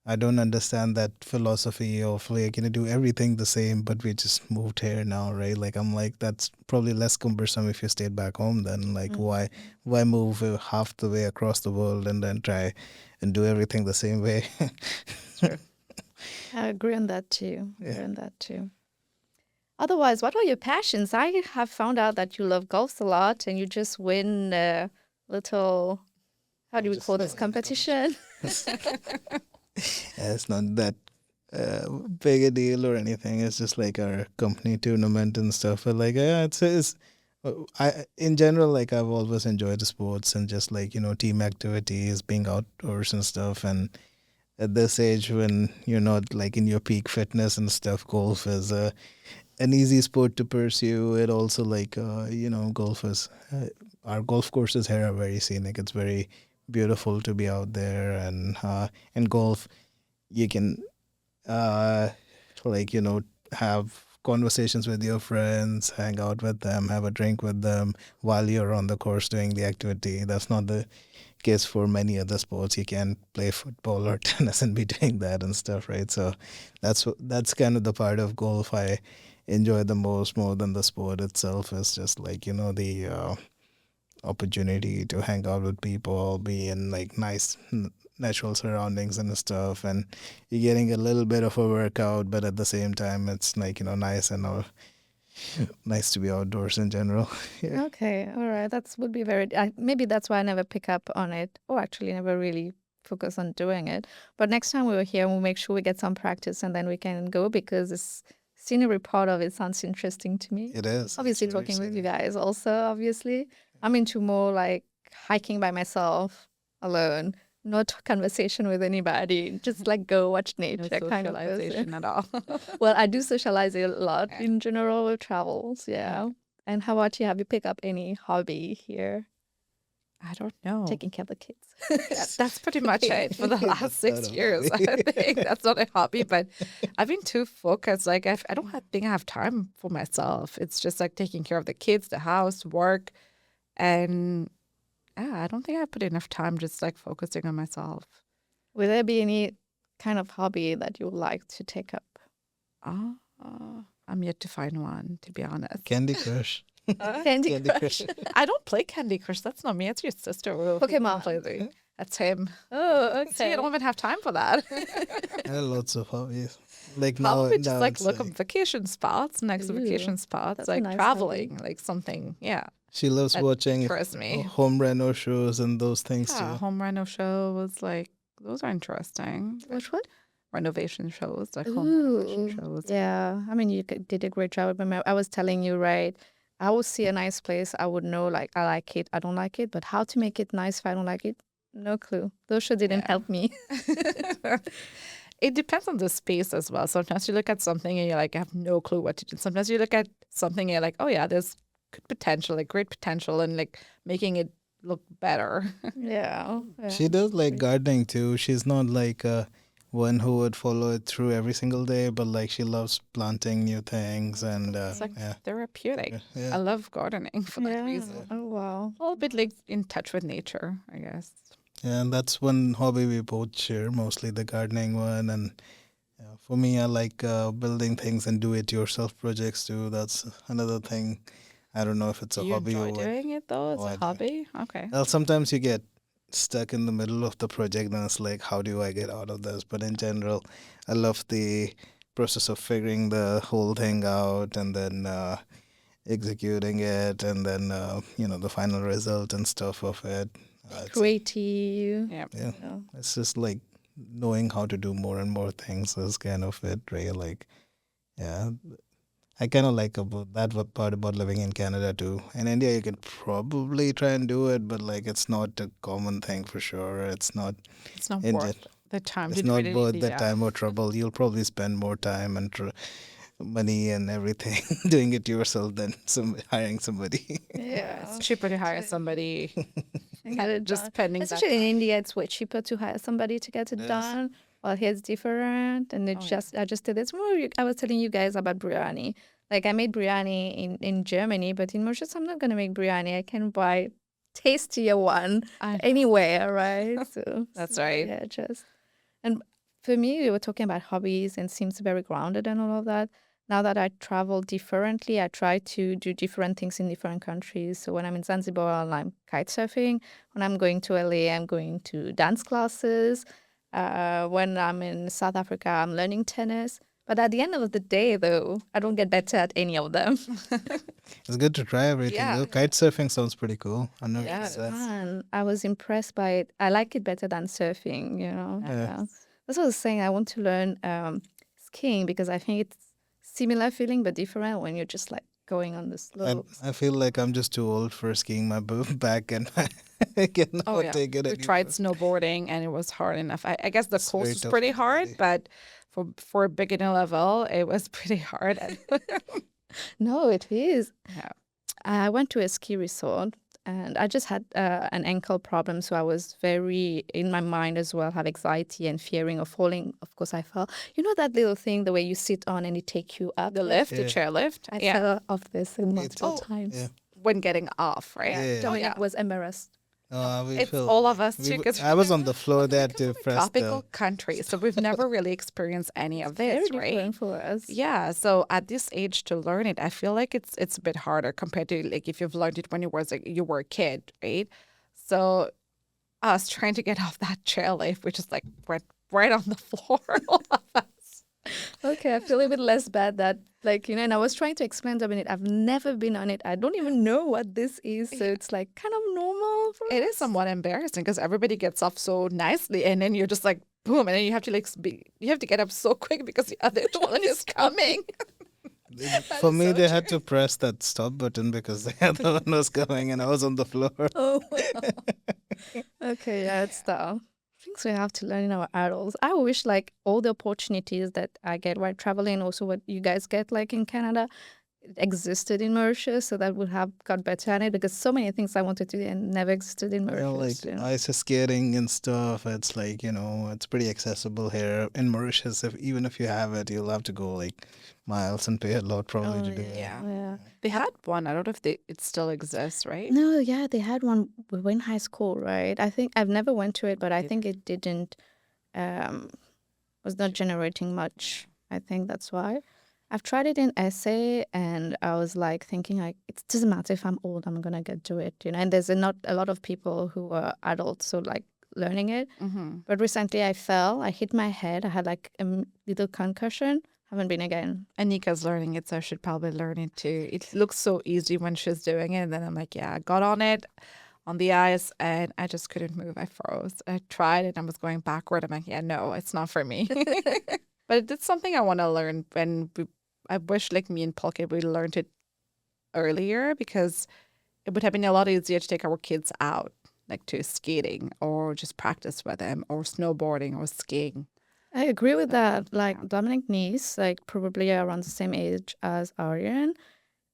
I don't understand that philosophy of like do everything the same, but we just moved here now, right? Like I'm like that's probably less cumbersome if you stayed back home. Then like why move half the way across the world and then try and do everything the same way? True. I agree on that too. Yeah. Otherwise, what are your passions? I have found out that you love golf a lot and you just win a little, how do we call this competition? Yeah, it's not that big a deal or anything. It's just like our company tournament and stuff. But like, yeah, it's I in general like I've always enjoyed the sports and just like team activities, being outdoors and stuff. And at this age, when you're not like in your peak fitness and stuff, golf is an easy sport to pursue. It also like golf is our golf courses here are very scenic. It's very beautiful to be out there, and in golf you can uh, like have conversations with your friends, hang out with them, have a drink with them while you're on the course doing the activity. That's not the case for many other sports. You can't play football or tennis and be doing that and stuff, right? So that's kind of the part of golf I enjoy the most, more than the sport itself. Is just like the opportunity to hang out with people, be in like nice natural surroundings and stuff, and you're getting a little bit of a workout, but at the same time, it's like nice and nice to be outdoors in general. Yeah. Okay, all right. That would be very, maybe that's why I never pick up on it, or actually never really focus on doing it. But next time we're here, we'll make sure we get some practice and then we can go because this scenery part of it sounds interesting to me. It is. Obviously, It's very talking with you scenic. guys also, obviously. I'm into more like hiking by myself, alone, not conversation with anybody, just like go watch No nature kind of person. socialization at all. Well, I do socialize a lot Yeah. in general with travels, yeah. And how about you? Have you picked up any hobby here? I don't know. Taking care of the kids. That's pretty much it for the last That's not 6 a years. hobby. I think that's not a hobby, but I've been too focused. Like I don't think I have time for myself. It's just like taking care of the kids, the house, work, and yeah, I don't think I put enough time just like focusing on myself. Will there be any kind of hobby that you would like to take up? Oh, I'm yet to find one, to be honest. Candy Crush. Candy Candy Crush. Crush. I don't play Candy Crush. That's not me. It's your sister who Pokemon. plays it. That's him. Oh, See, I don't even have time for that. I have lots of hobbies. Like now, Probably just now like it's look up like vacation spots, next Ooh, vacation spots, that's a like nice traveling, like something. Yeah, she loves that watching interests me. home reno shows and those things Yeah, too. home reno show was like those are interesting. Which one? Renovation shows, like home renovation Ooh, shows. yeah. I mean, you did a great job. I was telling you, right? I would see a nice place. I would know, like, I like it, I don't like it, but how to make it nice if I don't like it, no clue. Those shows didn't Yeah. help me. It depends on the space as well. Sometimes you look at something and you're like, I have no clue what to do. Sometimes you look at something and you're like, oh yeah, there's good potential, like great potential, and like making it look better. Yeah. She does like gardening too. She's not like one who would follow it through every single day, but like she loves planting new things and It's like yeah, therapeutic. I yeah. love gardening for that Yeah. reason. Oh, wow. A little bit like in touch with nature, I guess. Yeah, and that's one hobby we both share, mostly the gardening one. And for me, I like building things and do-it-yourself projects too. That's another thing. I don't know if it's Do a you hobby enjoy or what. doing it though as Oh, I a do. hobby? Okay. Well, sometimes you get stuck in the middle of the project and it's like, how do I get out of this? But in general, I love the process of figuring the whole thing out and then executing it and then, the final result and stuff of it. It's, Creative. Yeah. yeah, Yeah. it's just like knowing how to do more and more things is kind of it, right? Like, yeah. I kind of like about that part about living in Canada too. In India, you can probably try and do it, but like it's not a common thing for sure. It's not It's not in worth the time it's to do not it in worth the India. time or trouble. You'll probably spend more time and money and everything doing it yourself than hiring somebody. Yeah. It's cheaper to hire somebody And get it just done. spending that Especially in time. India, it's way cheaper to hire somebody to get it Yes. done. Well, here it's different, and Oh, yeah. I just did this. I was telling you guys about biryani. Like I made biryani in Germany, but in Mauritius, I'm not gonna make biryani. I can buy tastier one I know. anywhere, right? So That's right. yeah, just and for me, we were talking about hobbies and seems very grounded and all of that. Now that I travel differently, I try to do different things in different countries. So when I'm in Zanzibar, I'm kite surfing. When I'm going to LA, I'm going to dance classes. When I'm in South Africa, I'm learning tennis. But at the end of the day, though, I don't get better at any of them. It's good to try everything. Yeah. Though. Kite surfing sounds pretty cool. I know Yeah, it's, it is. Fun. I was impressed by it. I like it better than surfing, you know. Yeah. That's what I was saying. I want to learn skiing because I think it's similar feeling but different when you're just like going on the slopes. I feel like I'm just too old for skiing. My back and I cannot Oh yeah. take it We anymore. tried snowboarding and it was hard enough. I guess the It's course very was tough pretty on the hard, body. but for a beginner level, it was pretty hard. No, it is. Yeah. I went to a ski resort and I just had an ankle problem. So I was very, in my mind as well, have anxiety and fearing of falling. Of course, I fell. You know that little thing, the way you sit on and it take you up? The lift, the Yeah. chair lift. I Yeah. fell off this multiple Oh, times. yeah. When getting off, right? Yeah. Dominic yeah. was embarrassed. We It's feel, all of us too. Because I was on the floor there to press tropical the. country, so we've never really experienced any of Very this, right? different for us. Yeah, so at this age to learn it, I feel like it's a bit harder compared to like if you've learned it when you were a kid, right? So us trying to get off that chairlift, which is like right on the floor, all of us. Okay, I feel a bit less bad that, like, and I was trying to explain to Dominic, I've never been on it. I don't even know what this is. So Yeah. it's like kind of normal for It is us. somewhat embarrassing because everybody gets off so nicely, and then you're just like boom, and then you have to you have to get up so quick because the other one is coming. That For is me, so they had true. to press that stop button because the other one was going and I was on the floor. Oh, okay, yeah, it's tough. Things we have to learn in our adults. I wish like all the opportunities that I get while traveling, also what you guys get like in Canada, it existed in Mauritius, so that would have got better at it because so many things I wanted to do and never existed in Yeah, Mauritius. like ice skating and stuff. It's like, it's pretty accessible here in Mauritius. Even if you have it, you'll have to go like miles and pay a lot probably Oh to do it. Yeah. yeah. They had one. I don't know if it still exists, right? No, yeah, they had one. We were in high school, right? I think I've never went to it, but I Either. think it didn't um was not generating much. I think that's why. I've tried it in essay and I was like thinking like it doesn't matter if I'm old, I'm gonna get to it, And there's not a lot of people who are adults so like learning it. Mm-hmm. But recently I fell, I hit my head, I had like a little concussion. Haven't been again. Anika's learning it, so I should probably learn it too. It looks so easy when she's doing it, and then I'm like, yeah, I got on it on the ice, and I just couldn't move. I froze. I tried, and I was going backward. I'm like, yeah, no, it's not for me. But it's something I want to learn. I wish, like me and Pulkit, we learned it earlier because it would have been a lot easier to take our kids out, like to skating or just practice with them, or snowboarding or skiing. I agree with That's that. something, Like yeah. Dominic niece, like probably around the same age as Ariane.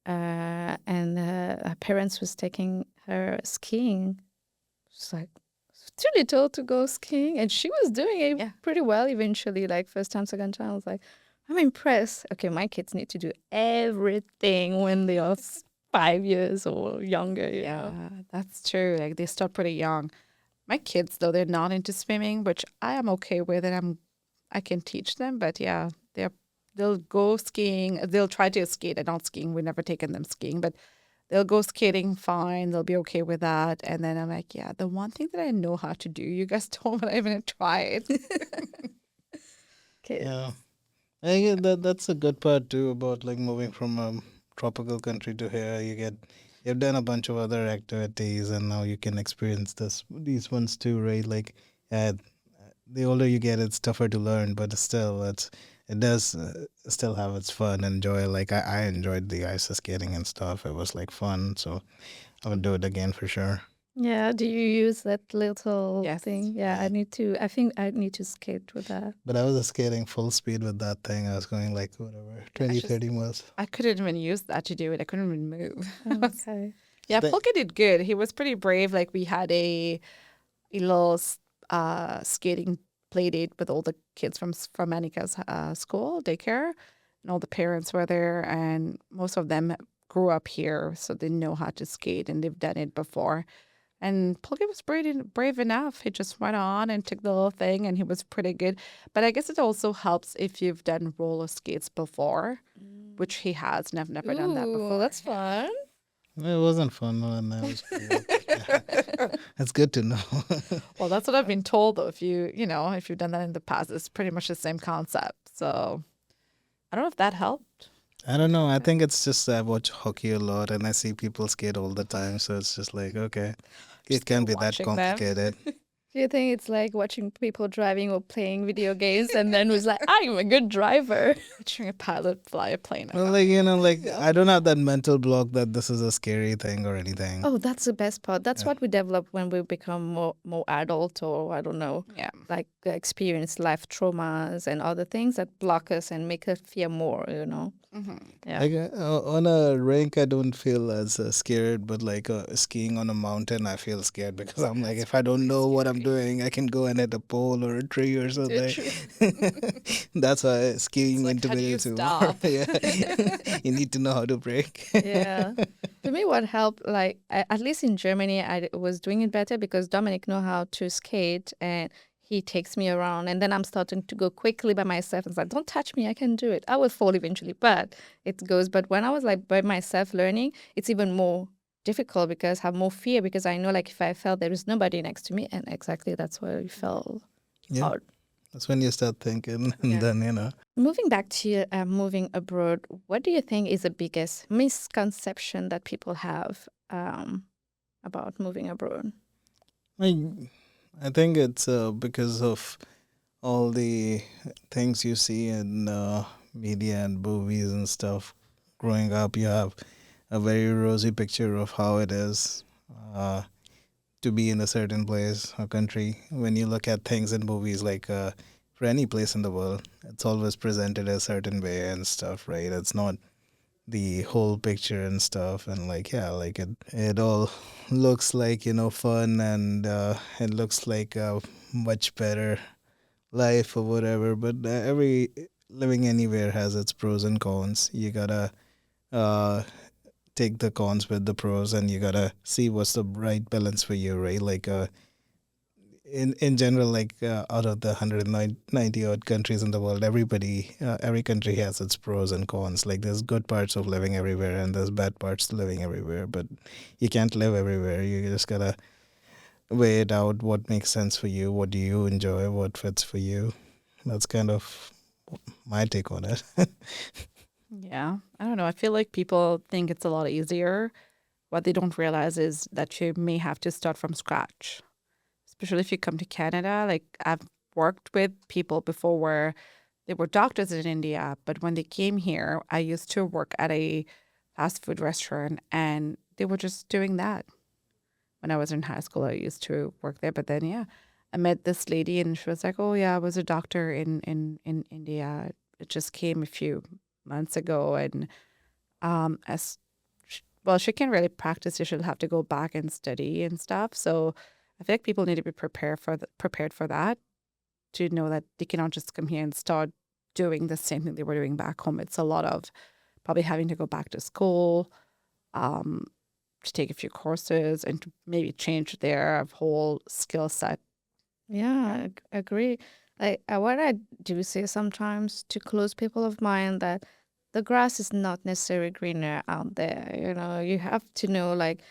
And her parents was taking her skiing. She's like too little to go skiing, and she was doing it Yeah. pretty well eventually. Like first time, second time, I was like, I'm impressed. Okay, my kids need to do everything when they are 5 years or younger. Yeah, that's true. Like they start pretty young. My kids, though, they're not into swimming, which I am okay with, and I can teach them. But yeah, they'll go skiing. They'll try to skate. And not skiing. We've never taken them skiing, but they'll go skating fine. They'll be okay with that. And then I'm like, yeah, the one thing that I know how to do, you guys don't want to even try it. Okay. Yeah. I get that's a good part too about like moving from a tropical country to here. You've done a bunch of other activities and now you can experience these ones too, right? Like, yeah, the older you get, it's tougher to learn, but still, it does still have its fun and joy. Like I enjoyed the ice skating and stuff. It was like fun, so I would do it again for sure. Yeah, do you use that little Yes. thing? Yeah, Yeah. I think I need to skate with that. But I was skating full speed with that thing. I was going like whatever 20, 30 miles. I couldn't even use that to do it. I couldn't even move. I was- Okay. yeah, The- Polka did good. He was pretty brave. Like we had a little skating play date with all the kids from Anika's school daycare, and all the parents were there, and most of them grew up here, so they know how to skate and they've done it before. And Polka was brave enough. He just went on and took the little thing, and he was pretty good. But I guess it also helps if you've done roller skates before, which he has, and I've never done that Ooh, before. that's fun. It wasn't fun when I was cool. It's good to know. Well, that's what I've been told, though. If you've done that in the past, it's pretty much the same concept. So I don't know if that helped. I don't know. I think it's just I watch hockey a lot and I see people skate all the time. So it's just like, okay, Just it can't be that watching them. complicated. Do you think it's like watching people driving or playing video games and then was like, I'm a good driver? Watching a pilot fly a plane. Well, like I don't have that mental block that this is a scary thing or anything. Oh, that's the best part. That's Yeah. what we develop when we become more adult or I don't know, Yeah. like experience life traumas and other things that block us and make us fear more. Mm-hmm. Yeah. Like on a rink, I don't feel as scared, but like skiing on a mountain, I feel scared because I'm like, if I don't know what I'm doing, I can go and hit a pole or a tree or something. That's why skiing It's like, how do you intimidates me more. stop? Yeah, you need to know how to brake. Yeah. To me, what helped, like at least in Germany, I was doing it better because Dominic know how to skate and he takes me around, and then I'm starting to go quickly by myself and like, don't touch me, I can do it. I will fall eventually, but it goes. But when I was like by myself learning, it's even more difficult because I have more fear because I know like if I fell, there is nobody next to me, and exactly that's where I fell Yeah. hard. That's when you start thinking, and Yeah. then Moving back to moving abroad, what do you think is the biggest misconception that people have about moving abroad? I I think it's because of all the things you see in media and movies and stuff. Growing up, you have a very rosy picture of how it is uh, to be in a certain place or country. When you look at things in movies, like for any place in the world, it's always presented a certain way and stuff, right? It's not the whole picture and stuff, and like yeah, like it all looks like fun, and it looks like a much better life or whatever. But every living anywhere has its pros and cons. You gotta uh take the cons with the pros, and you gotta see what's the right balance for you, right? Like in general, like out of the 190 odd countries in the world, every country has its pros and cons. Like there's good parts of living everywhere, and there's bad parts to living everywhere, but you can't live everywhere. You just gotta weigh it out, what makes sense for you, what do you enjoy, what fits for you. That's kind of my take on it. Yeah. I don't know. I feel like people think it's a lot easier. What they don't realize is that you may have to start from scratch, especially if you come to Canada. Like I've worked with people before where they were doctors in India, but when they came here, I used to work at a fast food restaurant and they were just doing that. When I was in high school, I used to work there. But then, yeah, I met this lady and she was like, oh, yeah, I was a doctor in India. It just came a few months ago. And well, she can't really practice. So she'll have to go back and study and stuff. So I feel like people need to be prepared for that, to know that they cannot just come here and start doing the same thing they were doing back home. It's a lot of probably having to go back to school, um, to take a few courses and to maybe change their whole skill set. Yeah, I agree. Like what I do say sometimes to close people of mine that the grass is not necessarily greener out there. You know, you have to know like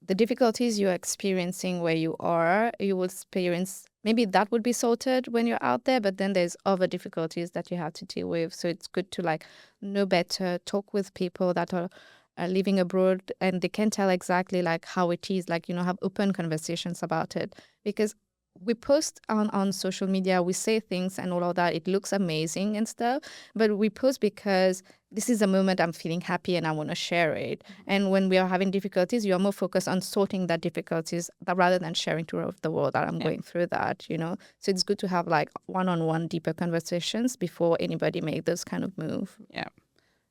the difficulties you're experiencing where you are, you will experience maybe that would be sorted when you're out there, but then there's other difficulties that you have to deal with. So it's good to like know better, talk with people that are living abroad and they can tell exactly like how it is, like, you know, have open conversations about it. Because we post on social media, we say things and all of that. It looks amazing and stuff, but we post because this is a moment I'm feeling happy and I want to share it. And when we are having difficulties, you're more focused on sorting that difficulties rather than sharing to the world that I'm Yeah. going through that, you know? So it's good to have like one-on-one deeper conversations before anybody make those kind of move. Yeah.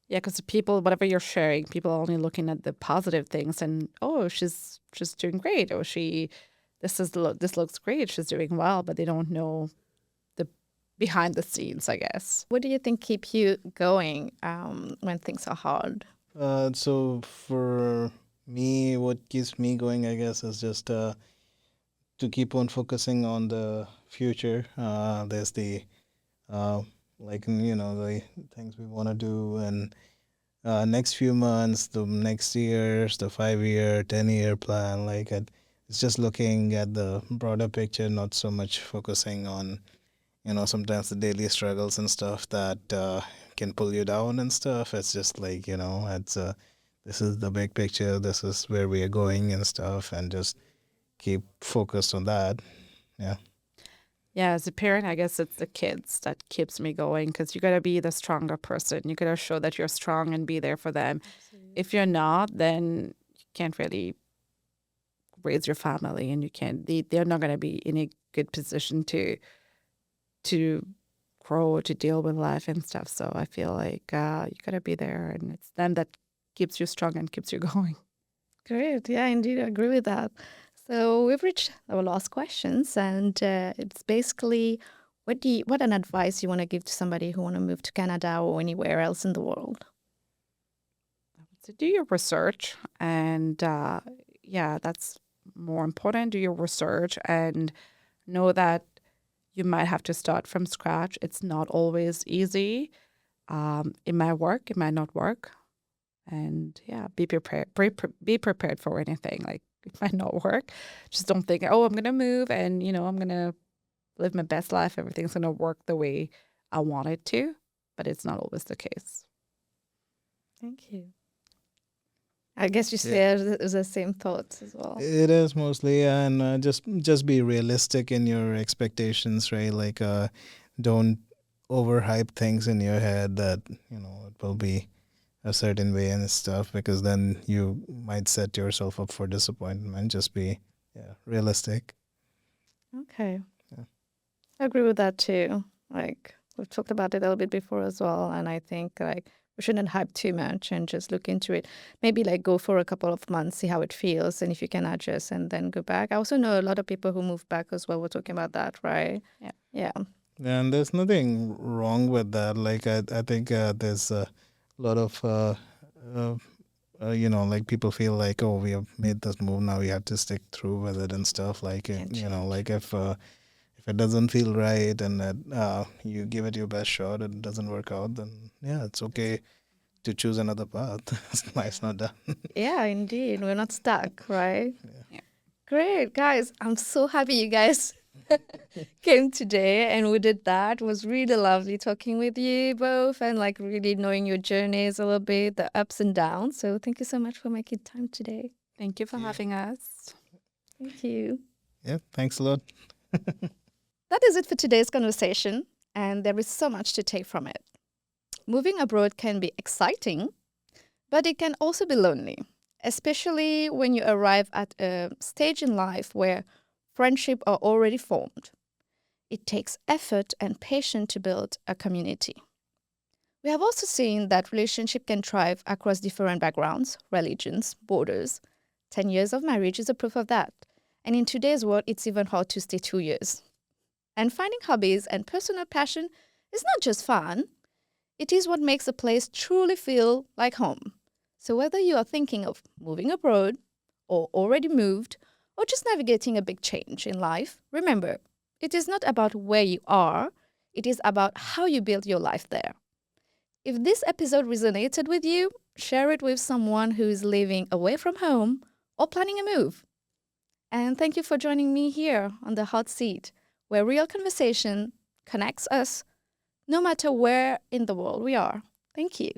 Yeah, because people, whatever you're sharing, people are only looking at the positive things and, oh, she's doing great. Or this looks great. She's doing well, but they don't know the behind the scenes, I guess. What do you think keep you going when things are hard? So for me, what keeps me going, I guess, is just to keep on focusing on the future. There's the uh, like the things we want to do, and next few months, the next years, the 5 year, 10 year plan. It's just looking at the broader picture, not so much focusing on sometimes the daily struggles and stuff that can pull you down and stuff. It's just like it's this is the big picture. This is where we are going and stuff, and just keep focused on that. Yeah. Yeah, as a parent, I guess it's the kids that keeps me going because you got to be the stronger person. You got to show that you're strong and be there for them. If you're not, then you can't really raise your family, and you can't. They're not going to be in a good position to grow, to deal with life and stuff. So I feel like you got to be there, and it's them that keeps you strong and keeps you going. Great. Yeah, indeed, I agree with that. So we've reached our last questions, and it's basically what an advice you want to give to somebody who want to move to Canada or anywhere else in the world? So do your research, and yeah, that's more important. Do your research and know that you might have to start from scratch. It's not always easy. It might work, it might not work, and yeah, be prepared. Be prepared for anything. Like it might not work. Just don't think, oh, I'm gonna move, and I'm gonna live my best life. Everything's going to work the way I want it to, but it's not always the case. Thank you. I guess you Yeah. share the same thoughts as well. It is mostly, and just be realistic in your expectations, right? Like, don't overhype things in your head that it will be a certain way and stuff, because then you might set yourself up for disappointment. Just be realistic. Okay. Yeah. I agree with that too. Like we've talked about it a little bit before as well. And I think like we shouldn't hype too much and just look into it. Maybe like go for a couple of months, see how it feels, and if you can adjust and then go back. I also know a lot of people who move back as well. We're talking about that, right? Yeah. Yeah. And there's nothing wrong with that. Like, I think there's a lot of like people feel like, oh, we have made this move, now we have to stick through with it and stuff. Like, Can't like if it doesn't feel right and that you give it your best shot, it doesn't work out, then yeah, it's okay to choose another path. Life's not done. Yeah, indeed. We're not stuck, right? Yeah. Great. Guys, I'm so happy you guys came today and we did that. It was really lovely talking with you both and like really knowing your journeys a little bit, the ups and downs. So thank you so much for making time today. Thank you for Yeah. having us. Thank you. Yeah, thanks a lot. That is it for today's conversation, and there is so much to take from it. Moving abroad can be exciting, but it can also be lonely, especially when you arrive at a stage in life where friendships are already formed. It takes effort and patience to build a community. We have also seen that relationship can thrive across different backgrounds, religions, borders. 10 years of marriage is a proof of that. And in today's world, it's even hard to stay 2 years. And finding hobbies and personal passion is not just fun, it is what makes a place truly feel like home. So whether you are thinking of moving abroad, or already moved, or just navigating a big change in life, remember, it is not about where you are, it is about how you build your life there. If this episode resonated with you, share it with someone who is living away from home or planning a move. And thank you for joining me here on the hot seat, where real conversation connects us no matter where in the world we are. Thank you.